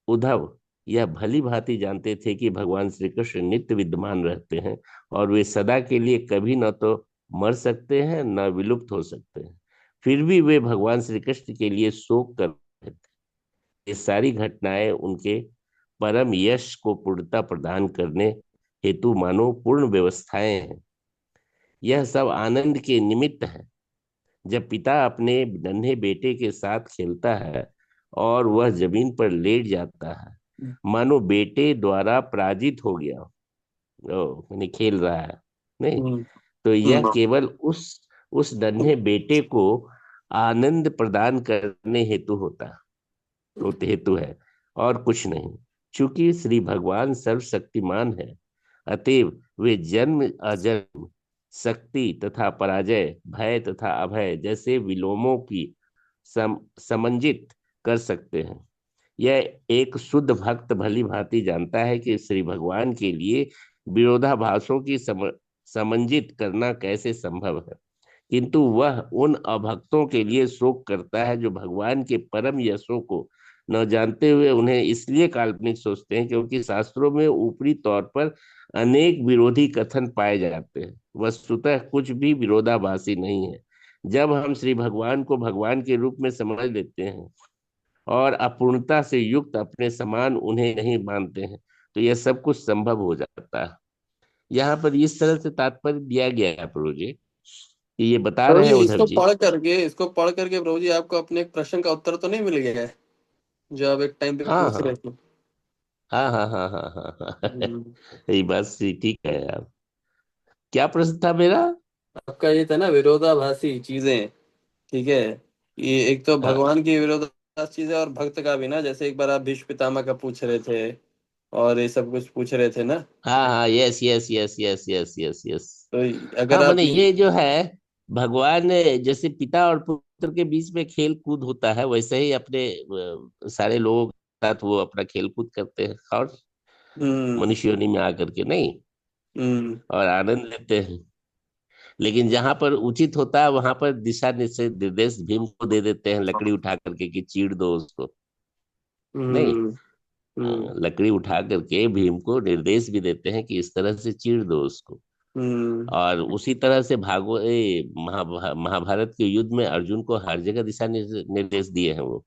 उद्धव यह भली भांति जानते थे कि भगवान श्री कृष्ण नित्य विद्यमान रहते हैं, और वे सदा के लिए कभी न तो मर सकते हैं न विलुप्त हो सकते हैं। फिर भी वे भगवान श्री कृष्ण के लिए शोक कर रहे थे। ये सारी घटनाएं उनके परम यश को पूर्णता प्रदान करने हेतु मानो पूर्ण व्यवस्थाएं हैं। यह सब आनंद के निमित्त है। जब पिता अपने नन्हे बेटे के साथ खेलता है और वह जमीन पर लेट जाता है, मानो बेटे द्वारा पराजित हो गया, यानी खेल रहा है, नहीं, हम्म तो यह हम्म केवल उस नन्हे बेटे को आनंद प्रदान करने हेतु हेतु है, और कुछ नहीं। चूंकि श्री भगवान सर्वशक्तिमान है, अतएव वे जन्म अजन्म, शक्ति तथा पराजय, भय तथा अभय जैसे विलोमों की समंजित कर सकते हैं। यह एक शुद्ध भक्त भली भांति जानता है कि श्री भगवान के लिए विरोधाभासों की समंजित करना कैसे संभव है, किंतु वह उन अभक्तों के लिए शोक करता है जो भगवान के परम यशों को न जानते हुए उन्हें इसलिए काल्पनिक सोचते हैं क्योंकि शास्त्रों में ऊपरी तौर पर अनेक विरोधी कथन पाए जाते हैं, वस्तुतः कुछ भी विरोधाभासी नहीं है। जब हम श्री भगवान को भगवान के रूप में समझ लेते हैं और अपूर्णता से युक्त अपने समान उन्हें नहीं मानते हैं, तो यह सब कुछ संभव हो जाता है। यहाँ पर इस तरह से तात्पर्य दिया गया है प्रभु जी, कि ये बता प्रभु रहे जी हैं उद्धव इसको जी। पढ़ करके, इसको पढ़ करके प्रभु जी आपको अपने एक प्रश्न का उत्तर तो नहीं मिल गया है जो आप एक टाइम पे हाँ पूछ रहे हाँ थे? हाँ हाँ हाँ हाँ हाँ हाँ हम्म। ये बात ठीक है यार। क्या प्रश्न था मेरा? आपका ये था ना, विरोधाभासी चीजें। ठीक है, ये एक तो हाँ भगवान की विरोधाभास चीज है और भक्त का भी ना, जैसे एक बार आप भीष्म पितामह का पूछ रहे थे और ये सब कुछ पूछ रहे थे ना। हाँ हाँ, yes yes yes yes yes yes yes. तो अगर हाँ आप मैंने ये जो है, भगवान जैसे पिता और पुत्र के बीच में खेल कूद होता है, वैसे ही अपने सारे लोगों के साथ वो अपना खेल कूद करते हैं, और हम्म। मनुष्य योनि में आकर के नहीं, हम्म। और आनंद लेते हैं। लेकिन जहां पर उचित होता है वहां पर दिशा निर्देश भीम को दे देते हैं, लकड़ी उठा करके कि चीड़ दो उसको। नहीं, हम्म। हम्म। लकड़ी उठा करके भीम को निर्देश भी देते हैं कि इस तरह से चीड़ दो उसको। हम्म। और उसी तरह से महाभारत के युद्ध में अर्जुन को हर जगह दिशा निर्देश दिए हैं वो,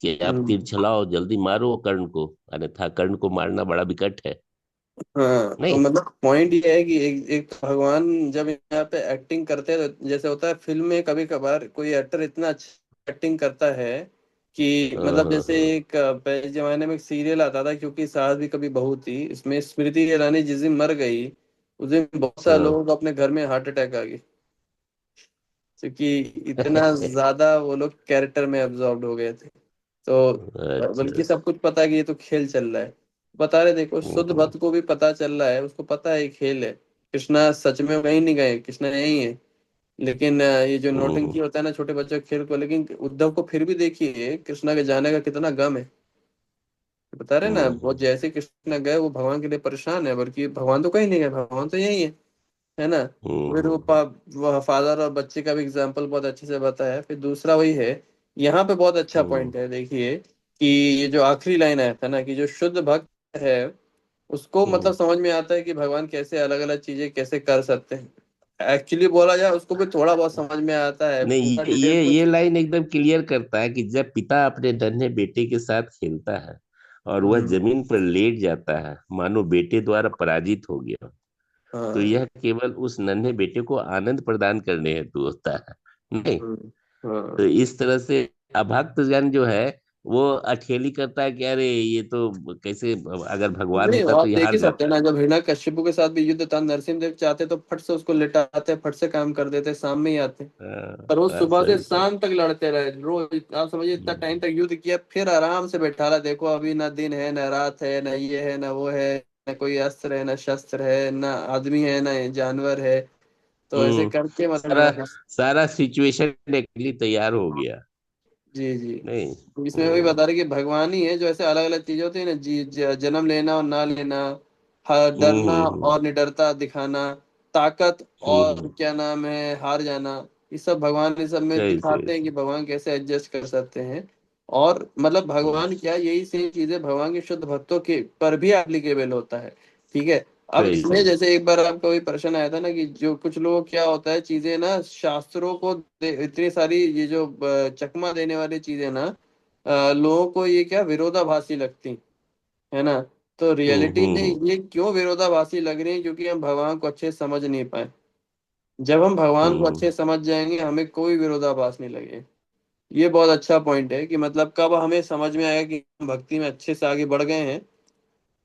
कि आप हम्म। तीर चलाओ, जल्दी मारो कर्ण को, अन्यथा कर्ण को मारना बड़ा विकट है। हाँ, तो नहीं। मतलब पॉइंट ये है कि एक भगवान जब यहाँ पे एक्टिंग करते हैं तो जैसे होता है फिल्म में, कभी कभार कोई एक्टर इतना अच्छा एक्टिंग करता है कि हाँ मतलब हाँ जैसे हाँ। एक पहले जमाने में एक सीरियल आता था, क्योंकि सास भी कभी बहू थी, इसमें स्मृति ईरानी जिस दिन मर गई उस दिन बहुत सारे हाँ। लोगों को अपने घर में हार्ट अटैक आ गई, क्योंकि इतना ज्यादा वो लोग कैरेक्टर में एब्जॉर्ब हो गए थे। तो अच्छा। बल्कि सब कुछ पता है कि ये तो खेल चल रहा है। बता रहे, देखो शुद्ध हम्म भक्त को भी पता चल रहा है, उसको पता है ये खेल है, कृष्णा सच में कहीं नहीं गए, कृष्णा यही है। लेकिन ये जो हम्म नौटंकी होता है ना छोटे बच्चों के खेल को, लेकिन उद्धव को फिर भी देखिए कृष्णा के जाने का कितना गम है। बता रहे ना, वो हम्म जैसे कृष्णा गए वो भगवान के लिए परेशान है, बल्कि भगवान तो कहीं नहीं गए, भगवान तो यही है ना। फिर वो हम्म वो फादर और बच्चे का भी एग्जाम्पल बहुत अच्छे से बताया। फिर दूसरा वही है, यहाँ पे बहुत अच्छा हम्म पॉइंट है, देखिए कि ये जो आखिरी लाइन आया था ना, कि जो शुद्ध भक्त है उसको मतलब हम्म। समझ में आता है कि भगवान कैसे अलग अलग चीजें कैसे कर सकते हैं। एक्चुअली बोला जाए उसको भी थोड़ा बहुत समझ में आता है, नहीं, पूरा डिटेल ये कुछ। लाइन एकदम क्लियर करता है कि जब पिता अपने नन्हे बेटे के साथ खेलता है और वह हम्म। जमीन पर लेट जाता है मानो बेटे द्वारा पराजित हो गया, तो हाँ। यह केवल उस नन्हे बेटे को आनंद प्रदान करने हेतु होता है। नहीं, हम्म। तो हाँ। इस तरह से अभक्त जन जो है वो अठेली करता है कि अरे ये तो कैसे, अगर भगवान नहीं, होता तो आप ये देख हार ही सकते हैं जाता। ना, जब हिरण्यकश्यप के साथ भी युद्ध था, नरसिंह देव चाहते तो फट से उसको लिटाते, फट से काम कर देते, सामने ही आते। पर वो सुबह से सही बात। शाम तक लड़ते रहे, रोज आप समझिए इतना टाइम हम्म तक युद्ध किया, फिर आराम से बैठा रहा, देखो अभी ना दिन है ना रात है ना ये है ना वो है, ना कोई अस्त्र है ना शस्त्र है ना आदमी है ना जानवर है। तो ऐसे हम्म। करके सारा मतलब सारा सिचुएशन के लिए तैयार हो गया। जी जी। नहीं। इसमें वही बता रहे कि भगवान ही है जो ऐसे अलग अलग चीजें होती है ना, जन्म लेना और ना लेना, डरना हम्म। और निडरता दिखाना, ताकत और हम्म। क्या नाम है हार जाना, ये सब भगवान इस सब में सही सही दिखाते हैं कि सही। भगवान कैसे एडजस्ट कर सकते हैं। और मतलब भगवान क्या, यही सेम चीजें भगवान के शुद्ध भक्तों के पर भी एप्लीकेबल होता है। ठीक है। अब सही इसमें सही। जैसे एक बार आपका वही प्रश्न आया था ना कि जो कुछ लोग क्या होता है चीजें ना शास्त्रों को इतनी सारी ये जो चकमा देने वाली चीजें ना लोगों को ये क्या विरोधाभासी लगती है ना। तो रियलिटी में हम्म। ये क्यों विरोधाभासी लग रही है, क्योंकि हम भगवान को अच्छे से समझ नहीं पाए। जब हम भगवान को हम्म अच्छे से समझ जाएंगे हमें कोई विरोधाभास नहीं लगेगा। ये बहुत अच्छा पॉइंट है कि मतलब कब हमें समझ में आएगा कि हम भक्ति में अच्छे से आगे बढ़ गए हैं,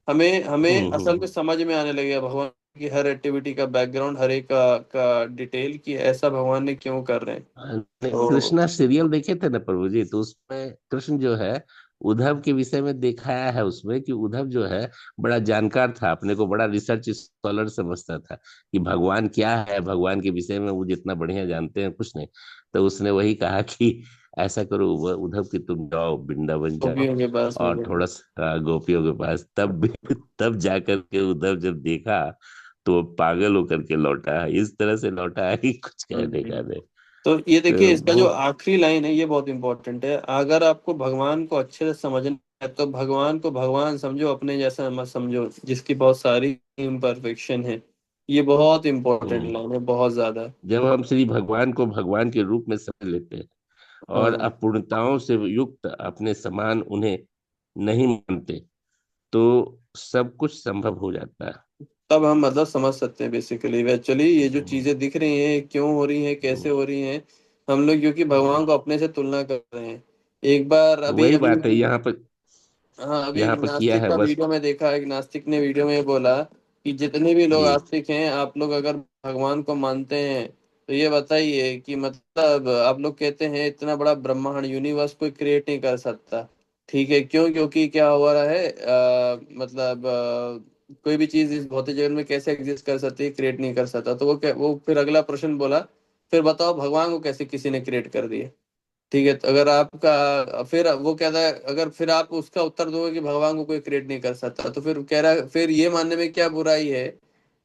हमें हमें असल में हम्म। समझ में आने लगेगा भगवान की हर एक्टिविटी का बैकग्राउंड, हर एक का डिटेल, कि ऐसा भगवान ने क्यों कर रहे हैं। नहीं, तो कृष्णा सीरियल देखे थे ना प्रभु जी, तो उसमें कृष्ण जो है उद्धव के विषय में दिखाया है उसमें कि उद्धव जो है बड़ा जानकार था, अपने को बड़ा रिसर्च स्कॉलर समझता था कि भगवान क्या है, भगवान के विषय में वो जितना बढ़िया जानते हैं कुछ नहीं। तो उसने वही कहा कि ऐसा करो उद्धव कि तुम जाओ वृंदावन जाओ गोपियों के पास में और थोड़ा सा गोपियों के पास, तब भी तब जाकर के उद्धव जब देखा तो वो पागल होकर के लौटा, इस तरह से लौटा है कि कुछ कहने का गए। नहीं। तो ये देखिए, तो इसका वो जो आखिरी लाइन है ये बहुत इंपॉर्टेंट है। अगर आपको भगवान को अच्छे से समझना है तो भगवान को भगवान समझो, अपने जैसा मत समझो जिसकी बहुत सारी इम्परफेक्शन है। ये बहुत इंपॉर्टेंट हम्म, लाइन है, बहुत ज्यादा। जब हम श्री भगवान को भगवान के रूप में समझ लेते हैं और हाँ, अपूर्णताओं से युक्त अपने समान उन्हें नहीं मानते, तो सब कुछ संभव हो जाता है। तब हम मतलब समझ सकते हैं बेसिकली एक्चुअली ये जो हम्म, चीजें दिख रही हैं क्यों हो रही हैं, कैसे हम्म, हो रही हैं। हम लोग क्योंकि हम्म। भगवान को अपने से तुलना कर रहे हैं। एक बार तो अभी वही अभी बात है यहाँ पर, हाँ, अभी एक यहाँ पर किया नास्तिक है का बस। वीडियो में देखा, एक नास्तिक ने वीडियो में बोला कि जितने भी लोग जी। आस्तिक हैं, आप लोग अगर भगवान को मानते हैं तो ये बताइए कि मतलब आप लोग कहते हैं इतना बड़ा ब्रह्मांड यूनिवर्स कोई क्रिएट नहीं कर सकता। ठीक है, क्यों? क्योंकि क्या हो रहा है, मतलब कोई भी चीज इस भौतिक जगत में कैसे एग्जिस्ट कर सकती है, क्रिएट नहीं कर सकता। तो वो फिर अगला प्रश्न बोला, फिर बताओ भगवान को कैसे किसी ने क्रिएट कर दिया। ठीक है, तो अगर आपका फिर वो कहता है, अगर फिर आप उसका उत्तर दोगे कि भगवान को कोई क्रिएट नहीं कर सकता, तो फिर कह रहा है फिर ये मानने में क्या बुराई है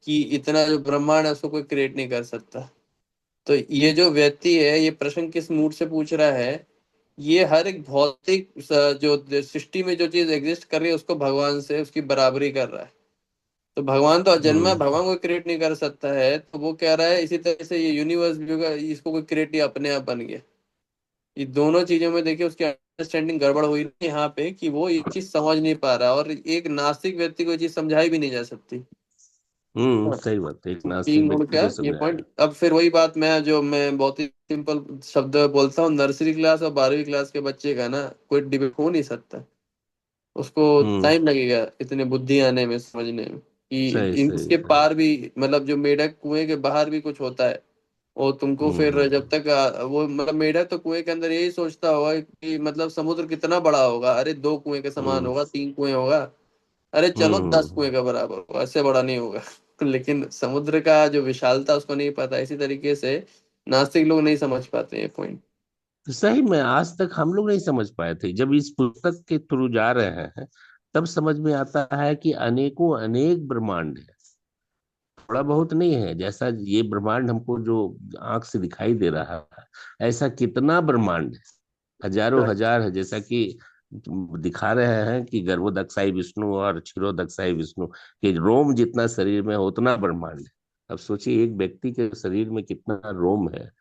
कि इतना जो ब्रह्मांड है उसको कोई क्रिएट नहीं कर सकता। तो ये जो व्यक्ति है ये प्रश्न किस मूड से पूछ रहा है, ये हर एक भौतिक जो सृष्टि में जो चीज एग्जिस्ट कर रही है उसको भगवान से उसकी बराबरी कर रहा है। तो भगवान तो अजन्मा है, हम्म, भगवान को क्रिएट नहीं कर सकता है, तो वो कह रहा है इसी तरह से ये यूनिवर्स भी होगा, इसको कोई क्रिएट नहीं, अपने आप बन गया। ये दोनों चीजों में देखिए उसकी अंडरस्टैंडिंग गड़बड़ हुई ना यहाँ पे, कि वो ये चीज समझ नहीं पा रहा, और एक नास्तिक व्यक्ति को ये चीज समझाई भी नहीं जा सकती। हाँ, सही बात है, एक नास्तिक तीन गुण व्यक्ति का को ये समझाया। पॉइंट। अब फिर वही बात मैं बहुत ही सिंपल शब्द में बोलता हूँ, नर्सरी क्लास और 12वीं क्लास के बच्चे का ना कोई डिबेट हो नहीं सकता। उसको हम्म, टाइम लगेगा इतने बुद्धि आने में, समझने में सही कि सही इसके सही। पार भी, मतलब जो मेढक कुएं के बाहर भी कुछ होता है। और तुमको फिर जब हम्म, तक वो मतलब मेढक तो कुएं के अंदर यही सोचता होगा कि मतलब समुद्र कितना बड़ा होगा, अरे 2 कुएं के समान हम्म, होगा, 3 कुएं होगा, अरे चलो हम्म, 10 कुएं का बराबर होगा, इससे बड़ा नहीं होगा। लेकिन समुद्र का जो विशालता उसको नहीं पता। इसी तरीके से नास्तिक लोग नहीं समझ पाते हैं पॉइंट। तो सही में आज तक हम लोग नहीं समझ पाए थे, जब इस पुस्तक के थ्रू जा रहे हैं तब समझ में आता है कि अनेकों अनेक ब्रह्मांड है। थोड़ा बहुत नहीं है, जैसा ये ब्रह्मांड हमको जो आंख से दिखाई दे रहा है, ऐसा कितना ब्रह्मांड है, हजारों हजार है। जैसा कि दिखा रहे हैं कि गर्भोदक्षाई विष्णु और क्षीरोदक्षाई विष्णु के रोम जितना शरीर में है उतना ब्रह्मांड है। अब सोचिए एक व्यक्ति के शरीर में कितना रोम है,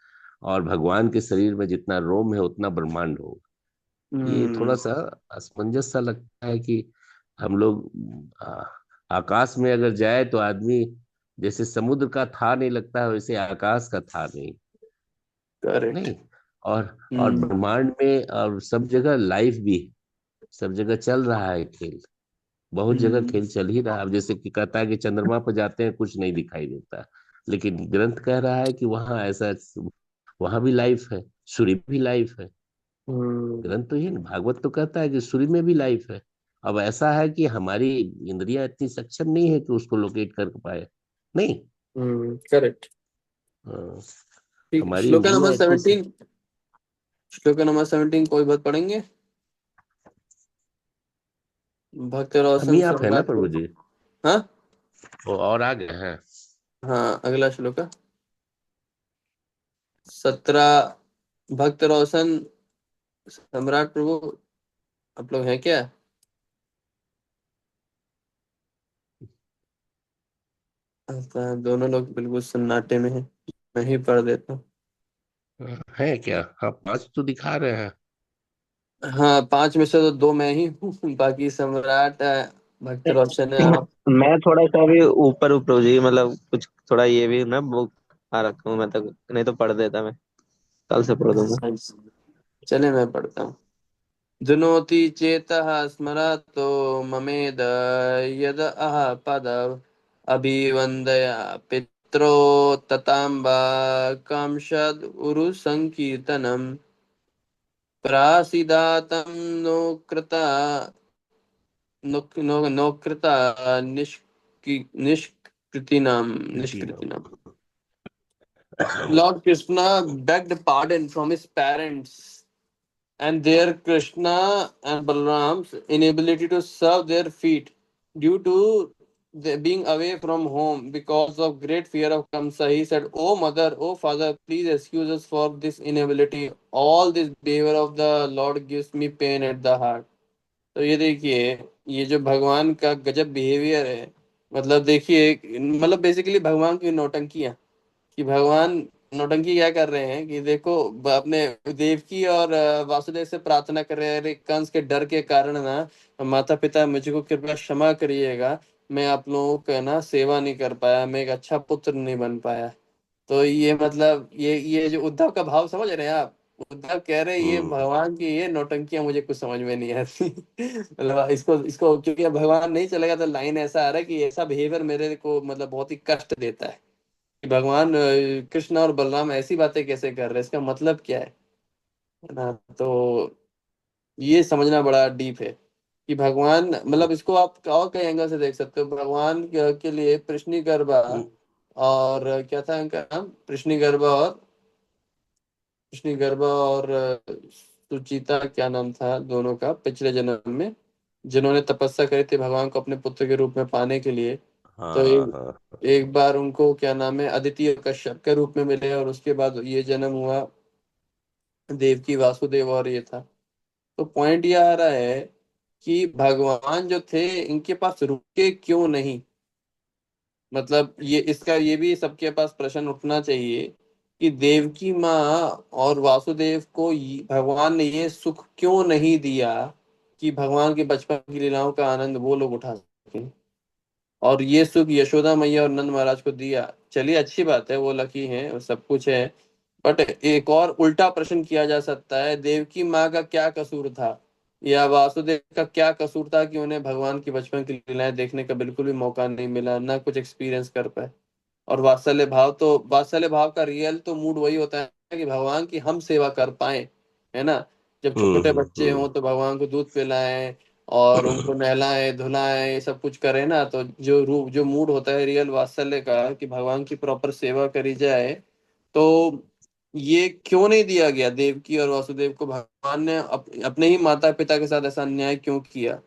और भगवान के शरीर में जितना रोम है उतना ब्रह्मांड होगा। ये थोड़ा हम्म। सा असमंजस सा लगता है कि हम लोग आकाश में अगर जाए तो आदमी जैसे समुद्र का था नहीं लगता है, वैसे आकाश का था नहीं। करेक्ट। नहीं, और हम्म। ब्रह्मांड में और सब जगह लाइफ भी है, सब जगह चल रहा है खेल, बहुत जगह हम्म। खेल चल ही रहा है। अब जैसे कि कहता है कि चंद्रमा पर जाते हैं कुछ नहीं दिखाई देता, लेकिन ग्रंथ कह रहा है कि वहां ऐसा, वहां भी लाइफ है, सूर्य भी लाइफ है। हम्म। ग्रंथ तो ये ना, भागवत तो कहता है कि सूर्य में भी लाइफ है। अब ऐसा है कि हमारी इंद्रियां इतनी सक्षम नहीं है कि उसको लोकेट कर पाए। नहीं। करेक्ट। हाँ, ठीक है, हमारी श्लोक नंबर इंद्रियां इतनी 17। श्लोक नंबर 17 कोई बात पढ़ेंगे? भक्त हम रोशन ही आप है ना सम्राट प्रभु को। जी, हाँ। वो और आगे हैं। हाँ, अगला श्लोक है 17। भक्त रोशन सम्राट प्रभु, आप लोग हैं क्या? अच्छा, दोनों लोग बिल्कुल सन्नाटे में हैं। मैं ही पढ़ देता हूँ। है क्या? हाँ, पांच तो दिखा रहे हैं। हाँ, 5 में से तो 2 मैं ही हूँ। बाकी सम्राट भक्त रोशन है आप। मैं थोड़ा सा भी ऊपर ऊपर जी, मतलब कुछ थोड़ा ये भी ना बुक आ रखा हूँ मैं तक, नहीं तो पढ़ देता मैं, कल से पढ़ दूंगा। चले मैं पढ़ता हूँ। धुनोति चेतः स्मरतो ममेद यद अह पद अभिवन्दया पित्रो तताम्बा कांशद उरु संकीर्तनम् प्रासीदातं नो कृता नो कृता निष्कृतिनां कृति निष्कृतिनाम्। नाम। Lord Krishna begged pardon from his parents and their Krishna and Balram's inability to serve their feet due to being away from home because of great fear of Kamsa, he said, "Oh mother, oh father, please excuse us for this inability. All this behavior of the Lord gives me pain at the heart." तो ये देखिए, ये जो भगवान का गजब behaviour है, मतलब देखिए, मतलब बेसिकली भगवान की नौटंकी, कि भगवान नौटंकी क्या कर रहे हैं कि देखो, अपने देवकी और वासुदेव से प्रार्थना कर रहे हैं, अरे कंस के डर के कारण ना माता पिता मुझको कृपया क्षमा करिएगा, मैं आप लोगों का ना सेवा नहीं कर पाया, मैं एक अच्छा पुत्र नहीं बन पाया। तो ये मतलब ये जो उद्धव का भाव समझ रहे हैं आप, उद्धव कह रहे हैं ये हम्म भगवान की ये नौटंकियां मुझे कुछ समझ में नहीं आती। मतलब इसको इसको क्योंकि अब भगवान नहीं चलेगा तो लाइन ऐसा आ रहा है कि ऐसा बिहेवियर मेरे को मतलब बहुत ही कष्ट देता है कि भगवान कृष्ण और बलराम ऐसी बातें कैसे कर रहे हैं, इसका मतलब क्या है ना। तो ये समझना बड़ा डीप है कि भगवान मतलब इसको आप और कई एंगल से देख सकते हो। भगवान के लिए कृष्णि गर्भा हम्म, और क्या था इनका नाम, कृष्णि गर्भा और सुचिता, क्या नाम था दोनों का पिछले जन्म में, जिन्होंने तपस्या करी थी भगवान को अपने पुत्र के रूप में पाने के लिए। तो हाँ हाँ। एक बार उनको क्या नाम है अदिति और कश्यप के रूप में मिले, और उसके बाद ये जन्म हुआ देवकी वासुदेव और ये था। तो पॉइंट ये आ रहा है कि भगवान जो थे इनके पास रुके क्यों नहीं, मतलब ये इसका ये भी सबके पास प्रश्न उठना चाहिए कि देवकी माँ और वासुदेव को भगवान ने ये सुख क्यों नहीं दिया कि भगवान के बचपन की लीलाओं का आनंद वो लोग उठा सकें, और ये सुख यशोदा मैया और नंद महाराज को दिया। चलिए अच्छी बात है, वो लकी हैं और सब कुछ है, बट एक और उल्टा प्रश्न किया जा सकता है, देवकी माँ का क्या कसूर था या वासुदेव का क्या कसूर था कि उन्हें भगवान की बचपन की लीलाएं देखने का बिल्कुल भी मौका नहीं मिला, ना कुछ एक्सपीरियंस कर पाए। और वात्सल्य भाव का रियल तो मूड वही होता है कि भगवान की हम सेवा कर पाए, है ना। जब छोटे बच्चे हों तो भगवान को दूध पिलाएं और उनको नहलाएं धुलाएं ये सब कुछ करें ना, तो जो रूप जो मूड होता है रियल वात्सल्य का कि भगवान की प्रॉपर सेवा करी जाए, तो ये क्यों नहीं दिया गया देवकी और वासुदेव को, भगवान ने अपने ही माता पिता के साथ ऐसा अन्याय क्यों किया।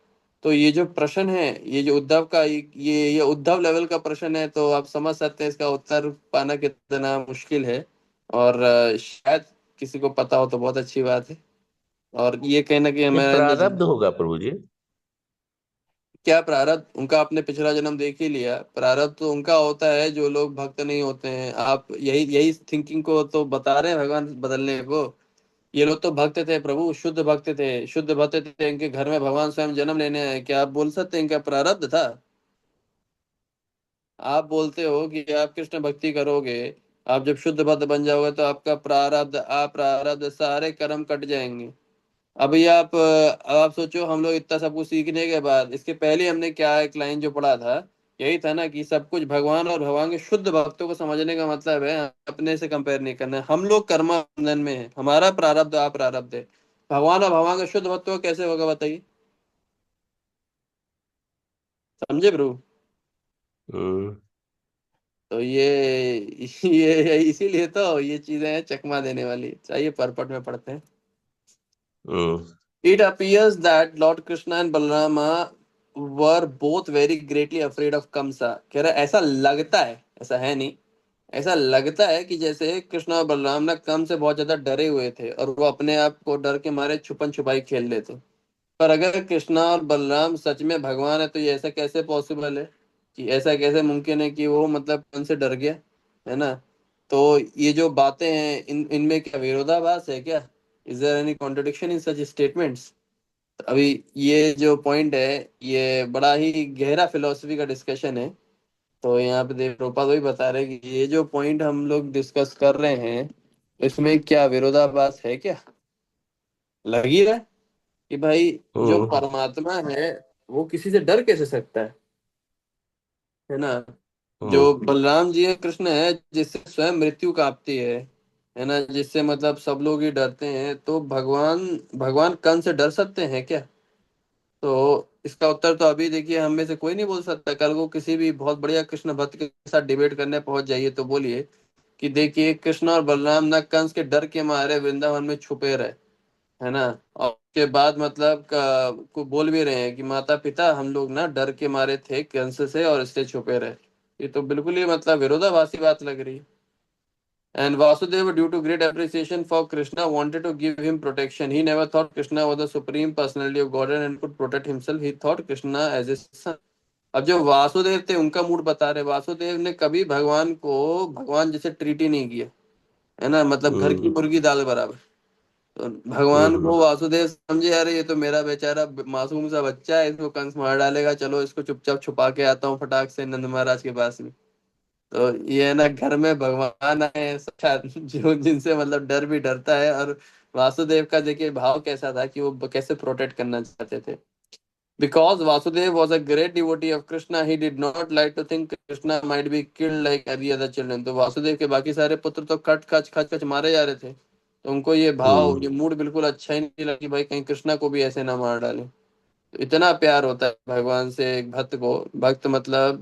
तो ये जो प्रश्न है, ये जो उद्धव का ये उद्धव लेवल का प्रश्न है, तो आप समझ सकते हैं इसका उत्तर पाना कितना मुश्किल है। और शायद किसी को पता हो तो बहुत अच्छी बात है। और ये कहना कि ये मैंने प्रारब्ध होगा प्रभु जी। क्या प्रारब्ध उनका आपने पिछला जन्म देख ही लिया, प्रारब्ध तो उनका होता है जो लोग भक्त नहीं होते हैं। आप यही यही थिंकिंग को तो बता रहे हैं भगवान बदलने को। ये लोग तो भक्त थे प्रभु, शुद्ध भक्त थे, शुद्ध भक्त थे, इनके घर में भगवान स्वयं जन्म लेने आए, क्या आप बोल सकते हैं इनका प्रारब्ध था। आप बोलते हो कि आप कृष्ण भक्ति करोगे, आप जब शुद्ध भक्त बन जाओगे तो आपका प्रारब्ध अप्रारब्ध सारे कर्म कट जाएंगे। अभी अब आप सोचो, हम लोग इतना सब कुछ सीखने के बाद इसके पहले हमने क्या एक लाइन जो पढ़ा था, यही था ना कि सब कुछ भगवान और भगवान के शुद्ध भक्तों को समझने का मतलब है अपने से कंपेयर नहीं करना है। हम लोग कर्म बंधन में है, हमारा प्रारब्ध अप्रारब्ध है, भगवान और भगवान के शुद्ध भक्तों को कैसे होगा बताइए। समझे ब्रो। हम्म तो ये इसीलिए तो ये चीजें हैं चकमा देने वाली, चाहिए परपट में पढ़ते हैं। हम्म It appears that Lord Krishna and Balarama were both very greatly afraid of Kamsa। कह रहा है ऐसा लगता है, ऐसा है नहीं, ऐसा लगता है कि जैसे कृष्ण और बलराम ना कम से बहुत ज्यादा डरे हुए थे और वो अपने आप को डर के मारे छुपन छुपाई खेल रहे थे। पर अगर कृष्णा और बलराम सच में भगवान है तो ये ऐसा कैसे पॉसिबल है, कि ऐसा कैसे मुमकिन है कि वो मतलब उनसे डर गया, है ना। तो ये जो बातें हैं इनमें क्या विरोधाभास है क्या, is there any contradiction in such statements. अभी ये जो पॉइंट है ये बड़ा ही गहरा फिलोसफी का डिस्कशन है। तो यहाँ पे देव रूपा तो ही बता रहे हैं कि ये जो पॉइंट हम लोग डिस्कस कर रहे हैं इसमें क्या विरोधाभास है क्या, लग ही रहा है कि भाई जो हम्म परमात्मा है वो किसी से डर कैसे सकता है ना। जो हम्म बलराम जी है कृष्ण है जिससे स्वयं मृत्यु कांपती है ना, जिससे मतलब सब लोग ही डरते हैं, तो भगवान भगवान कंस से डर सकते हैं क्या। तो इसका उत्तर तो अभी देखिए हम में से कोई नहीं बोल सकता, कल को किसी भी बहुत बढ़िया कृष्ण भक्त के साथ डिबेट करने पहुंच जाइए तो बोलिए कि देखिए कृष्ण और बलराम ना कंस के डर के मारे वृंदावन में छुपे रहे, है ना। और उसके बाद मतलब को बोल भी रहे हैं कि माता पिता हम लोग ना डर के मारे थे कंस से और इसलिए छुपे रहे। ये तो बिल्कुल ही मतलब विरोधाभासी बात लग रही है। And Vasudeva, due to great appreciation for Krishna, wanted to give him protection. He never thought Krishna was the supreme personality of Godhead and could protect himself. He thought Krishna as his son. अब जो वासुदेव थे उनका mood बता रहे, वासुदेव ने कभी भगवान को भगवान जैसे ट्रीट ही नहीं किया, है ना, मतलब घर की हम्म मुर्गी दाल बराबर। तो भगवान हम्म को वासुदेव समझे, अरे ये तो मेरा बेचारा मासूम सा बच्चा है, इसको कंस मार डालेगा, चलो इसको चुपचाप छुपा के आता हूँ फटाक से नंद महाराज के पास में। तो ये है ना, घर में भगवान आए हैं साक्षात, जो जिनसे मतलब डर भी डरता है। और वासुदेव का देखिए भाव कैसा था कि वो कैसे प्रोटेक्ट करना चाहते थे। Because Vasudev was a great devotee of Krishna, he did not like to think Krishna might be killed like every other children. तो वासुदेव के बाकी सारे पुत्र तो कट खच खच खच मारे जा रहे थे, तो उनको ये भाव, हम्म ये मूड बिल्कुल अच्छा ही नहीं लगा कि भाई कहीं कृष्णा को भी ऐसे ना मार डाले। तो इतना प्यार होता है भगवान से एक भक्त को। भक्त मतलब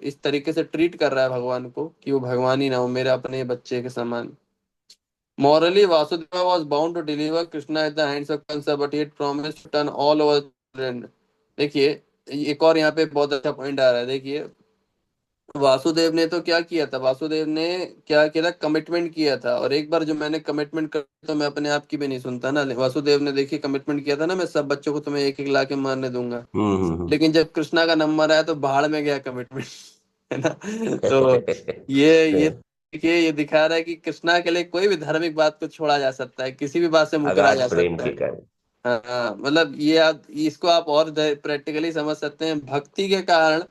इस तरीके से ट्रीट कर रहा है भगवान को कि वो भगवान ही ना हो, मेरे अपने बच्चे के समान। Morally, Vasudeva was bound to deliver Krishna at the hands of Kansa, but he had promised to turn all over children. देखिए, एक और यहाँ पे बहुत अच्छा पॉइंट आ रहा है, देखिए वासुदेव ने तो क्या किया था, वासुदेव ने क्या किया था, कमिटमेंट किया था। और एक बार जो मैंने कमिटमेंट कर तो मैं अपने आप की भी नहीं सुनता ना। वासुदेव ने देखिए कमिटमेंट किया था ना, मैं सब बच्चों को तुम्हें एक एक ला के मारने दूंगा। हम्म लेकिन जब कृष्णा का नंबर आया तो भाड़ में गया कमिटमेंट, है ना। तो ये देखिए, ये दिखा रहा है कि कृष्णा के लिए कोई भी धार्मिक बात को छोड़ा जा सकता है, किसी भी बात से मुकरा अगाध जा प्रेम सकता के है। कारण। हाँ, मतलब ये आप इसको आप और प्रैक्टिकली समझ सकते हैं, भक्ति के कारण,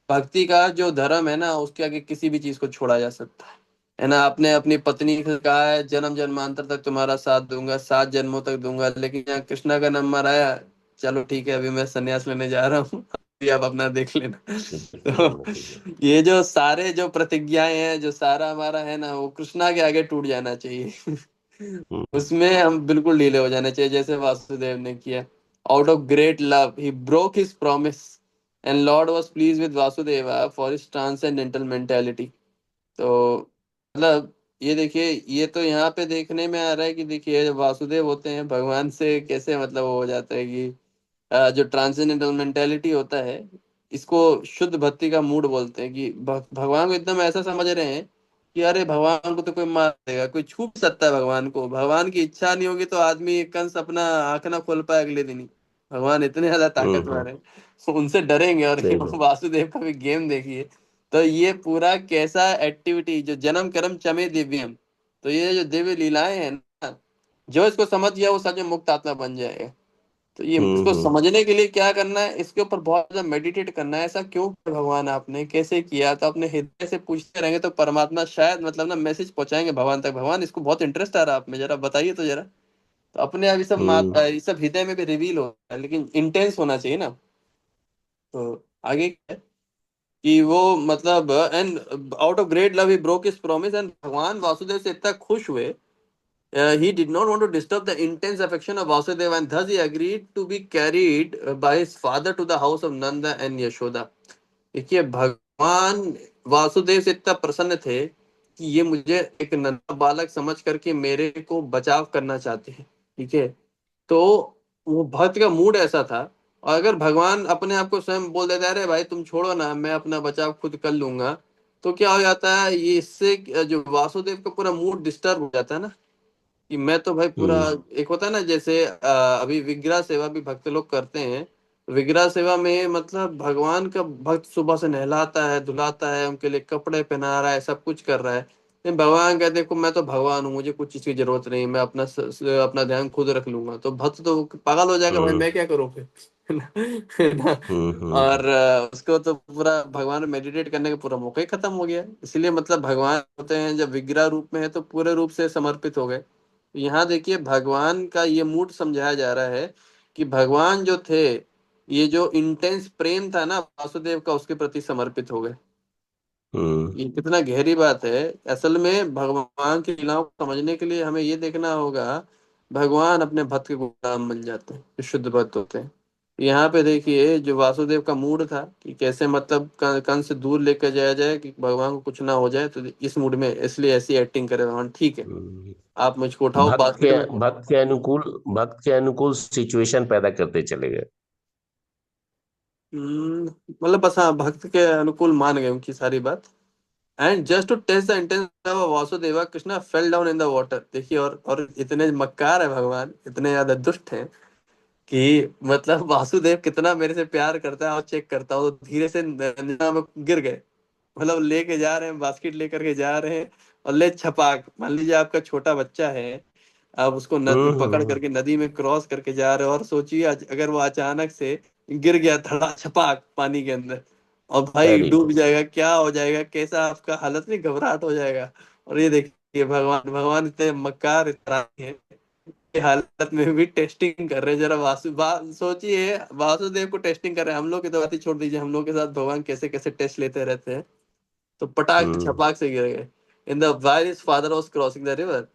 भक्ति का जो धर्म है ना, उसके आगे किसी भी चीज को छोड़ा जा सकता है ना। आपने अपनी पत्नी से कहा है जन्म जन्मांतर तक तुम्हारा साथ दूंगा, 7 जन्मों तक दूंगा, लेकिन यहाँ कृष्णा का नंबर आया, चलो ठीक है अभी मैं संन्यास लेने जा रहा हूँ, अभी आप अपना देख लेना। बिल्कुल तो नहीं चाहिए। ये जो सारे जो प्रतिज्ञाएं हैं, जो सारा हमारा है ना, वो कृष्णा के आगे टूट जाना चाहिए। हम्म उसमें हम बिल्कुल ढीले हो जाने चाहिए, जैसे वासुदेव ने किया। Out of great love he broke his promise and Lord was please with Vasudeva for his transcendental mentality. तो मतलब ये देखिए, ये तो यहाँ पे देखने में आ रहा है कि देखिए जब वासुदेव होते हैं भगवान से कैसे मतलब वो हो जाता है कि जो ट्रांसेंडेंटल मेंटेलिटी होता है, इसको शुद्ध भक्ति का मूड बोलते हैं। कि भगवान को एकदम ऐसा समझ रहे हैं कि अरे भगवान को तो कोई मार देगा, कोई छू भी सकता है भगवान को, भगवान की इच्छा नहीं होगी तो आदमी कंस अपना आंख ना खोल पाए अगले दिन ही। भगवान इतने ज्यादा ताकतवर हम्म। है, तो उनसे डरेंगे। और सही बात। वासुदेव का भी गेम देखिए, तो ये पूरा कैसा एक्टिविटी, जो जन्म कर्म चमे दिव्यम। तो ये जो दिव्य लीलाएं हैं ना, जो इसको समझ गया वो सच में मुक्त आत्मा बन जाएगा। तो ये इसको हम्म। समझने के लिए क्या करना है, इसके ऊपर बहुत ज्यादा मेडिटेट करना है। ऐसा क्यों किया भगवान, आपने कैसे किया, तो अपने हृदय से पूछते रहेंगे तो परमात्मा शायद मतलब ना मैसेज पहुंचाएंगे भगवान तक, भगवान इसको बहुत इंटरेस्ट आ रहा है आप में, जरा बताइए तो जरा। तो अपने आप ये सब हृदय में भी रिवील होता है, लेकिन इंटेंस होना चाहिए ना। तो आगे क्या है कि वो मतलब and out of great love he broke his promise, and भगवान वासुदेव से इतना खुश हुए, he did not want to disturb the intense affection of Vasudeva, and thus he agreed to be carried by his father to the house of Nanda and Yashoda. देखिए भगवान वासुदेव से इतना प्रसन्न थे कि ये मुझे एक नन्हा बालक समझ करके मेरे को बचाव करना चाहते हैं, ठीक है। तो वो भक्त का मूड ऐसा था। और अगर भगवान अपने आप को स्वयं बोल देता है अरे भाई तुम छोड़ो ना, मैं अपना बचाव खुद कर लूंगा, तो क्या हो जाता है, ये इससे जो वासुदेव का पूरा मूड डिस्टर्ब हो जाता है ना। कि मैं तो भाई पूरा, हम्म एक होता है ना जैसे अभी विग्रह सेवा भी भक्त लोग करते हैं। विग्रह सेवा में मतलब भगवान का भक्त सुबह से नहलाता है, धुलाता है, उनके लिए कपड़े पहना रहा है, सब कुछ कर रहा है, लेकिन भगवान कहते देखो मैं तो भगवान हूँ, मुझे कुछ चीज की जरूरत नहीं, मैं अपना ध्यान खुद रख लूंगा। तो भक्त तो पागल हो जाएगा, भाई हम्म मैं क्या करूँ फिर, है ना। है ना? हम्म। और उसको तो पूरा भगवान मेडिटेट करने का पूरा मौका ही खत्म हो गया। इसलिए मतलब भगवान होते हैं जब विग्रह रूप में है तो पूरे रूप से समर्पित हो गए। यहाँ देखिए भगवान का ये मूड समझाया जा रहा है कि भगवान जो थे, ये जो इंटेंस प्रेम था ना वासुदेव का, उसके प्रति समर्पित हो गए। हम्म ये कितना गहरी बात है। असल में भगवान की लीलाओं को समझने के लिए हमें ये देखना होगा, भगवान अपने भक्त के गुलाम बन जाते हैं, जो शुद्ध भक्त होते हैं, यहाँ पे देखिए जो वासुदेव का मूड था कि कैसे मतलब कंस से दूर लेकर जाया जाए कि भगवान को कुछ ना हो जाए, तो इस मूड में इसलिए ऐसी एक्टिंग करे भगवान, ठीक है हम्म। आप मुझको उठाओ भक्त बास्केट के में। भक्त के अनुकूल सिचुएशन पैदा करते चले गए। मतलब बस हाँ भक्त के अनुकूल मान गए उनकी सारी बात। And just to test the intention of Vasudeva Krishna fell down in the water. देखिए और इतने मक्कार है भगवान, इतने ज्यादा दुष्ट हैं कि मतलब वासुदेव कितना मेरे से प्यार करता है और चेक करता हो, तो धीरे से नदिया में गिर गए। मतलब लेके जा रहे हैं, बास्केट लेकर के जा रहे हैं, और ले छपाक, मान लीजिए आपका छोटा बच्चा है, आप उसको नदी पकड़ हम्म। करके नदी में क्रॉस करके जा रहे हो, और सोचिए अगर वो अचानक से गिर गया धड़ा छपाक पानी के अंदर, और भाई अरे डूब जाएगा, क्या हो जाएगा, कैसा आपका हालत, नहीं घबराहट हो जाएगा। और ये देखिए भगवान भगवान इतने मक्कार इतना है की हालत में भी टेस्टिंग कर रहे हैं। जरा सोचिए वासुदेव को टेस्टिंग कर रहे हैं, हम लोग की तो बात ही छोड़ दीजिए, हम लोग के साथ भगवान कैसे कैसे टेस्ट लेते रहते हैं। तो पटाख हम्म। छपाक से गिर गए। In the while his father was crossing the river,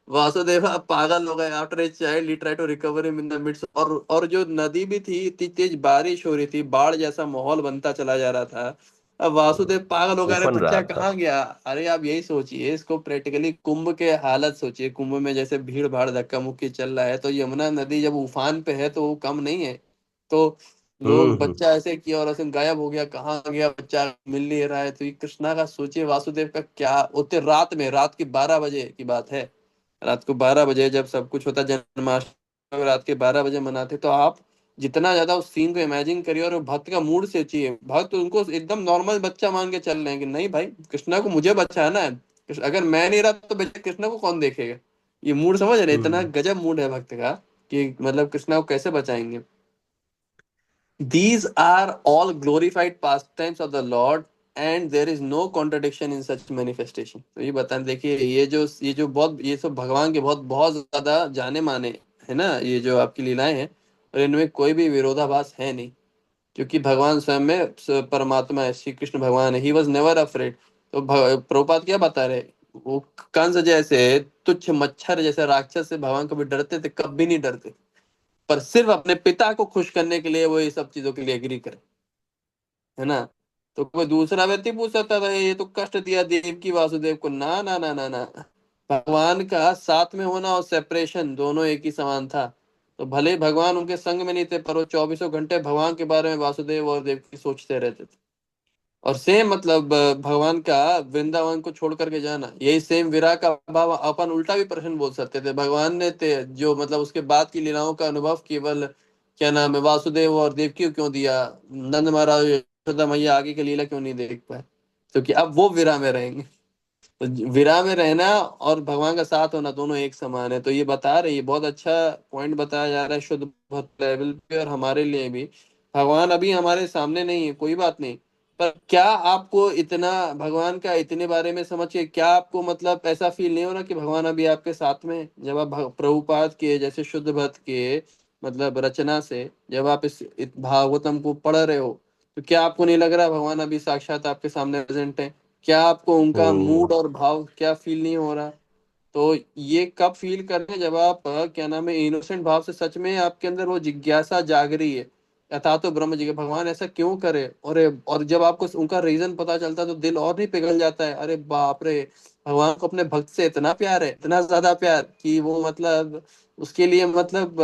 Vasudev अब पागल हो गए। After a child he try to recover him in the midst. और जो नदी भी थी, इतनी तेज बारिश हो रही थी, बाढ़ जैसा माहौल बनता चला जा रहा था। अब वासुदेव पागल हो गए, अरे उफन बच्चा रहा था। कहाँ गया। अरे आप यही सोचिए, इसको प्रैक्टिकली कुंभ के हालत सोचिए, कुंभ में जैसे भीड़ भाड़ धक्का मुक्की चल रहा है, तो यमुना नदी जब उफान पे है तो वो कम नहीं है। तो लोग हम्म। बच्चा ऐसे किया और ऐसे गायब हो गया, कहाँ गया बच्चा, मिल नहीं रहा है। तो ये कृष्णा का सोचिए, वासुदेव का क्या उतने रात में, रात की 12 बजे की बात है, रात को 12 बजे जब सब कुछ होता, जन्माष्टमी रात के 12 बजे मनाते, तो आप जितना ज्यादा उस सीन को इमेजिन करिए, और भक्त का मूड से चाहिए, भक्त उनको एकदम नॉर्मल बच्चा मान के चल रहे हैं कि नहीं भाई कृष्णा को मुझे बचाना है, अगर मैं नहीं रहा तो बेचारे कृष्णा को कौन देखेगा। ये मूड समझ रहे हैं? इतना हम्म। गजब मूड है भक्त का कि मतलब कृष्णा को कैसे बचाएंगे। These are all glorified pastimes of the Lord and there is no contradiction in such manifestation। तो ये बताएं, देखिए ये जो बहुत ये सब भगवान के बहुत बहुत ज्यादा जाने माने है ना, ये जो आपकी लीलाएं हैं, और इनमें कोई भी विरोधाभास है नहीं, क्योंकि भगवान स्वयं में परमात्मा है, श्री कृष्ण भगवान है। He was never afraid. तो प्रभुपाद क्या बता रहे, वो कंस जैसे तुच्छ मच्छर जैसे राक्षस से भगवान कभी डरते थे? कभी नहीं डरते। पर सिर्फ अपने पिता को खुश करने के लिए वो ये सब चीजों के लिए एग्री करे, है ना। तो कोई दूसरा व्यक्ति पूछ सकता था ये तो कष्ट दिया देव की वासुदेव को, ना ना ना ना ना, भगवान का साथ में होना और सेपरेशन दोनों एक ही समान था। तो भले ही भगवान उनके संग में नहीं थे, पर वो 24 घंटे भगवान के बारे में वासुदेव और देव की सोचते रहते थे। और सेम मतलब भगवान का वृंदावन को छोड़ करके जाना, यही सेम विरह का भाव अपन उल्टा भी प्रश्न बोल सकते थे, भगवान ने जो मतलब उसके बाद की लीलाओं का अनुभव केवल क्या नाम है वासुदेव और देवकी को क्यों दिया, नंद महाराज यशोदा मैया आगे की लीला क्यों नहीं देख पाए, क्योंकि अब वो विरह में रहेंगे। तो विरह में रहना और भगवान का साथ होना दोनों एक समान है। तो ये बता रही है, बहुत अच्छा पॉइंट बताया जा रहा है शुद्ध भक्त लेवल पे, और हमारे लिए भी। भगवान अभी हमारे सामने नहीं है, कोई बात नहीं, पर क्या आपको इतना भगवान का इतने बारे में समझ के क्या आपको मतलब ऐसा फील नहीं हो रहा कि भगवान अभी आपके साथ में है? जब आप प्रभुपाद के जैसे शुद्ध भक्त के मतलब रचना से जब आप इस भागवतम को पढ़ रहे हो, तो क्या आपको नहीं लग रहा भगवान अभी साक्षात आपके सामने प्रेजेंट है? क्या आपको उनका हम्म। मूड और भाव क्या फील नहीं हो रहा? तो ये कब फील कर रहे हैं, जब आप क्या नाम है इनोसेंट भाव से सच में आपके अंदर वो जिज्ञासा जाग रही है, अथा तो ब्रह्म जी के भगवान ऐसा क्यों करे। और जब आपको उनका रीजन पता चलता है तो दिल और नहीं पिघल जाता है, अरे बाप रे, भगवान को अपने भक्त से इतना प्यार है, इतना ज्यादा प्यार कि वो मतलब उसके लिए मतलब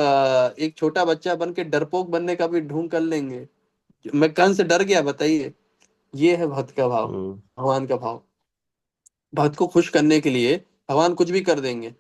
एक छोटा बच्चा बन के डरपोक बनने का भी ढूंढ कर लेंगे। मैं कंस से डर गया, बताइए। ये है भक्त का भाव, हम्म। भगवान का भाव। भक्त को खुश करने के लिए भगवान कुछ भी कर देंगे,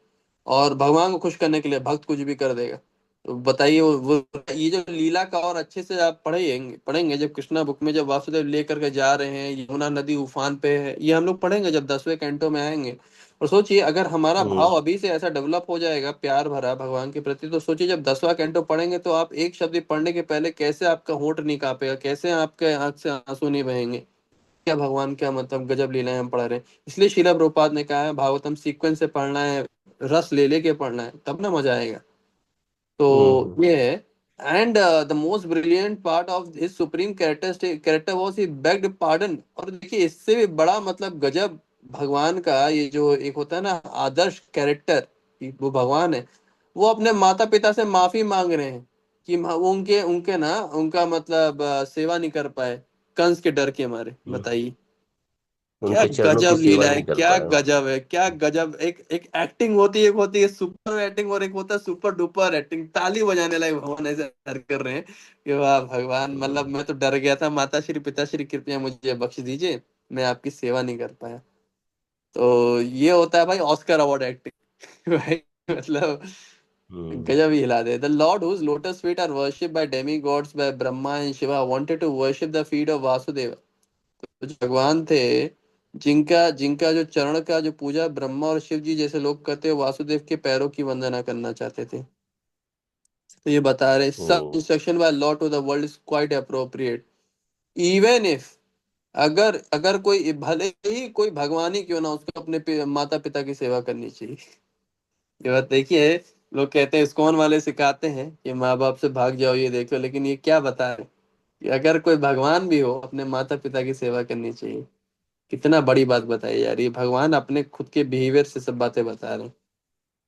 और भगवान को खुश करने के लिए भक्त कुछ भी कर देगा। तो बताइए वो ये जो लीला का और अच्छे से आप पढ़ेंगे पढ़ेंगे जब कृष्णा बुक में, जब वासुदेव लेकर के जा रहे हैं, यमुना नदी उफान पे है, ये हम लोग पढ़ेंगे जब 10वें कैंटो में आएंगे। और सोचिए अगर हमारा भाव हम्म। अभी से ऐसा डेवलप हो जाएगा प्यार भरा भगवान के प्रति, तो सोचिए जब 10वां कैंटो पढ़ेंगे तो आप एक शब्द पढ़ने के पहले कैसे आपका होंठ नहीं कांपेगा, कैसे आपके आंख से आंसू नहीं बहेंगे। क्या भगवान क्या मतलब गजब लीलाएं हम पढ़ रहे हैं। इसलिए श्रीला प्रभुपाद ने कहा है भागवतम सीक्वेंस से पढ़ना है, रस ले लेके पढ़ना है, तब ना मजा आएगा। तो हम्म। ये है। And the most brilliant part of his supreme character was he bagged pardon. और देखिए इससे भी बड़ा मतलब गजब भगवान का ये जो एक होता है ना आदर्श कैरेक्टर, वो भगवान है, वो अपने माता पिता से माफी मांग रहे हैं। कि वो उनके उनके ना उनका मतलब सेवा नहीं कर पाए कंस के डर के मारे। हम्म, बताइए क्या उनके चरणों की गजब सेवा लीला है, नहीं कर क्या पाया। गजब है, क्या गजब। एक एक एक्टिंग होती है, एक होती है सुपर एक्टिंग और एक होता है सुपर डुपर एक्टिंग। ताली बजाने लायक भगवान ऐसे डर कर रहे हैं कि वाह भगवान, मतलब हम्म, मैं तो डर गया था, माता श्री पिता श्री कृपया मुझे बख्श दीजिए, मैं आपकी सेवा नहीं कर पाया। तो ये होता है भाई ऑस्कर अवार्ड एक्टिंग भाई। मतलब हम्म, गजब ही हिला दे। The lord whose lotus feet are worshipped by demigods by Brahma and Shiva wanted to worship the feet of Vasudeva. तो जो भगवान थे, जिनका जिनका जो चरण का जो पूजा ब्रह्मा और शिव जी जैसे लोग करते हैं, वासुदेव के पैरों की वंदना करना चाहते थे। तो ये बता रहे सब hmm, instruction by lord to the world is quite appropriate even if, अगर अगर कोई भले ही कोई भगवान ही क्यों ना, उसको अपने माता पिता की सेवा करनी चाहिए। ये बात देखिए, लोग कहते हैं इस्कॉन वाले सिखाते हैं कि माँ बाप से भाग जाओ ये देखो, लेकिन ये क्या बता रहे हैं कि अगर कोई भगवान भी हो अपने माता पिता की सेवा करनी चाहिए। कितना बड़ी बात बताई जा रही है, भगवान अपने खुद के बिहेवियर से सब बातें बता रहे हैं।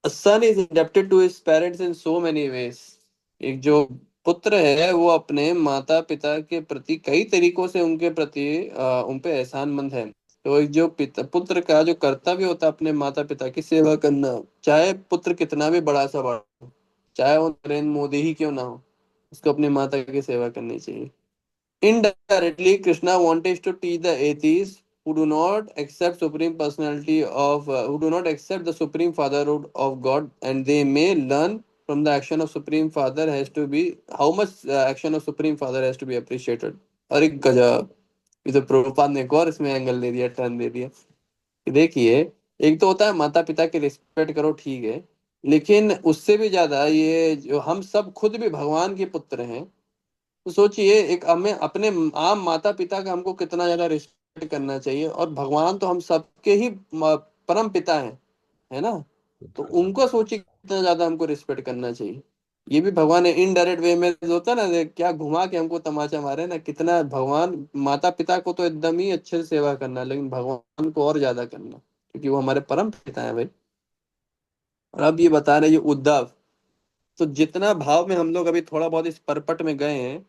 A son is indebted to his parents in so many ways। एक जो पुत्र है वो अपने माता पिता के प्रति कई तरीकों से उनके प्रति उन पे एहसानमंद है। तो एक जो पिता पुत्र का जो कर्तव्य होता है अपने माता पिता की सेवा करना, चाहे पुत्र कितना भी बड़ा सा बड़ा हो, चाहे वो नरेंद्र मोदी ही क्यों ना हो, उसको अपने माता की सेवा करनी चाहिए। Indirectly, Krishna wants to teach the atheists who do not accept supreme personality of who do not accept the supreme fatherhood of God, and they may learn from the action of supreme father has to be how much action of supreme father has to be appreciated। और एक गजब, ये तो प्रभुपाद ने एक और इसमें angle दे दिया, टर्न दे दिया कि देखिए, एक तो होता है माता पिता की रिस्पेक्ट करो, ठीक है, लेकिन उससे भी ज्यादा ये जो हम सब खुद भी भगवान के पुत्र हैं, तो सोचिए एक हमें अपने आम माता पिता का हमको कितना ज्यादा रिस्पेक्ट करना चाहिए, और भगवान तो हम सबके ही परम पिता हैं, है ना। तो उनको सोचिए कितना ज्यादा हमको रिस्पेक्ट करना चाहिए। ये भी भगवान है इनडायरेक्ट वे में होता है ना, क्या घुमा के हमको तमाचा मारे ना, कितना भगवान माता पिता को तो एकदम ही अच्छे से सेवा करना, लेकिन भगवान को और ज्यादा करना, क्योंकि वो हमारे परम पिता है भाई। और अब ये बता रहे ये उद्धव, तो जितना भाव में हम लोग अभी थोड़ा बहुत इस परपट में गए हैं,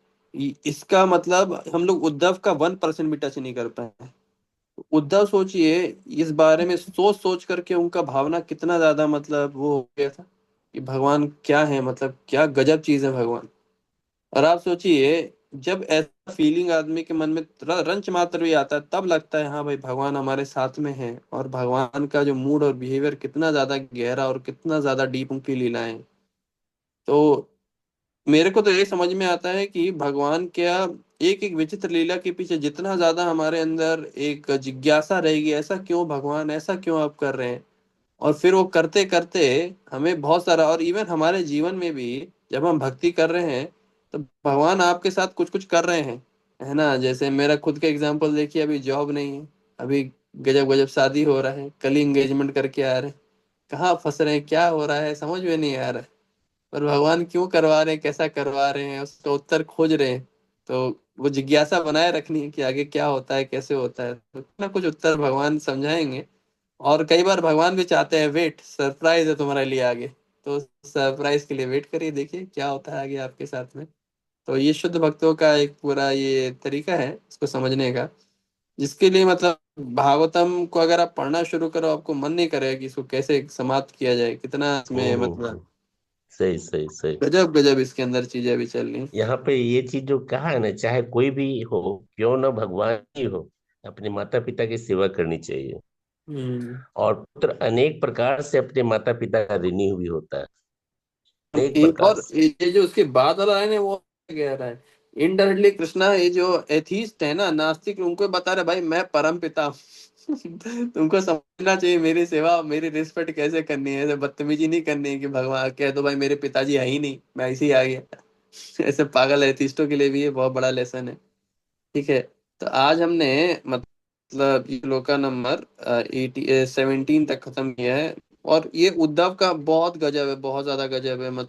इसका मतलब हम लोग उद्धव का 1% भी टच नहीं कर पाए। उद्धव सोचिए, इस बारे में सोच सोच करके उनका भावना कितना ज्यादा मतलब वो हो गया था कि भगवान क्या है, मतलब क्या गजब चीज है भगवान। और आप सोचिए, जब ऐसा फीलिंग आदमी के मन में रंच मात्र भी आता है, तब लगता है हाँ भाई भगवान हमारे साथ में है, और भगवान का जो मूड और बिहेवियर कितना ज्यादा गहरा और कितना ज्यादा डीप उनकी लीलाएं हैं। तो मेरे को तो ये समझ में आता है कि भगवान क्या, एक एक विचित्र लीला के पीछे जितना ज्यादा हमारे अंदर एक जिज्ञासा रहेगी, ऐसा क्यों भगवान, ऐसा क्यों आप कर रहे हैं, और फिर वो करते करते हमें बहुत सारा, और इवन हमारे जीवन में भी जब हम भक्ति कर रहे हैं, तो भगवान आपके साथ कुछ कुछ कर रहे हैं, है ना। जैसे मेरा खुद का एग्जांपल देखिए, अभी जॉब नहीं है, अभी गजब गजब शादी हो रहा है, कल ही एंगेजमेंट करके आ रहे हैं, कहाँ फंस रहे हैं, क्या हो रहा है समझ में नहीं आ रहा है। पर भगवान क्यों करवा रहे हैं, कैसा करवा रहे हैं, उसका उत्तर खोज रहे हैं। तो वो जिज्ञासा बनाए रखनी है कि आगे क्या होता है, कैसे होता है, तो कुछ ना कुछ उत्तर भगवान समझाएंगे। और कई बार भगवान भी चाहते हैं वेट, सरप्राइज है तुम्हारे लिए आगे, तो सरप्राइज के लिए वेट करिए, देखिए क्या होता है आगे आपके साथ में। तो ये शुद्ध भक्तों का एक पूरा ये तरीका है इसको समझने का, जिसके लिए मतलब भागवतम को अगर आप पढ़ना शुरू करो, आपको मन नहीं करेगा कि इसको कैसे समाप्त किया जाए, कितना इसमें मतलब सही सही सही। गजब गजब इसके अंदर चीजें भी चल रही। यहाँ पे ये चीज जो कहा है ना, चाहे कोई भी हो, क्यों ना भगवान ही हो, अपने माता पिता की सेवा करनी चाहिए। हम्म। और पुत्र अनेक प्रकार से अपने माता पिता का ऋणी भी होता है, अनेक प्रकार और से। ये जो उसके बाद वाला है ना, वो कह रहा है इनडायरेक्टली कृष्णा, ये जो एथीस्ट है ना, नास्तिक, उनको बता रहे भाई मैं परम पिता हूँ। तुमको समझना चाहिए मेरी सेवा मेरी रिस्पेक्ट कैसे करनी है, ऐसे बदतमीजी नहीं करनी है कि भगवान कह दो भाई मेरे पिताजी है ही नहीं, मैं ऐसे ही आ गया। ऐसे पागल एथिस्टों के लिए भी ये बहुत बड़ा लेसन है। ठीक है। तो आज हमने मतलब ये श्लोका नंबर 17 तक खत्म किया है। और ये उद्धव का बहुत गजब है, बहुत ज्यादा गजब है, मतलब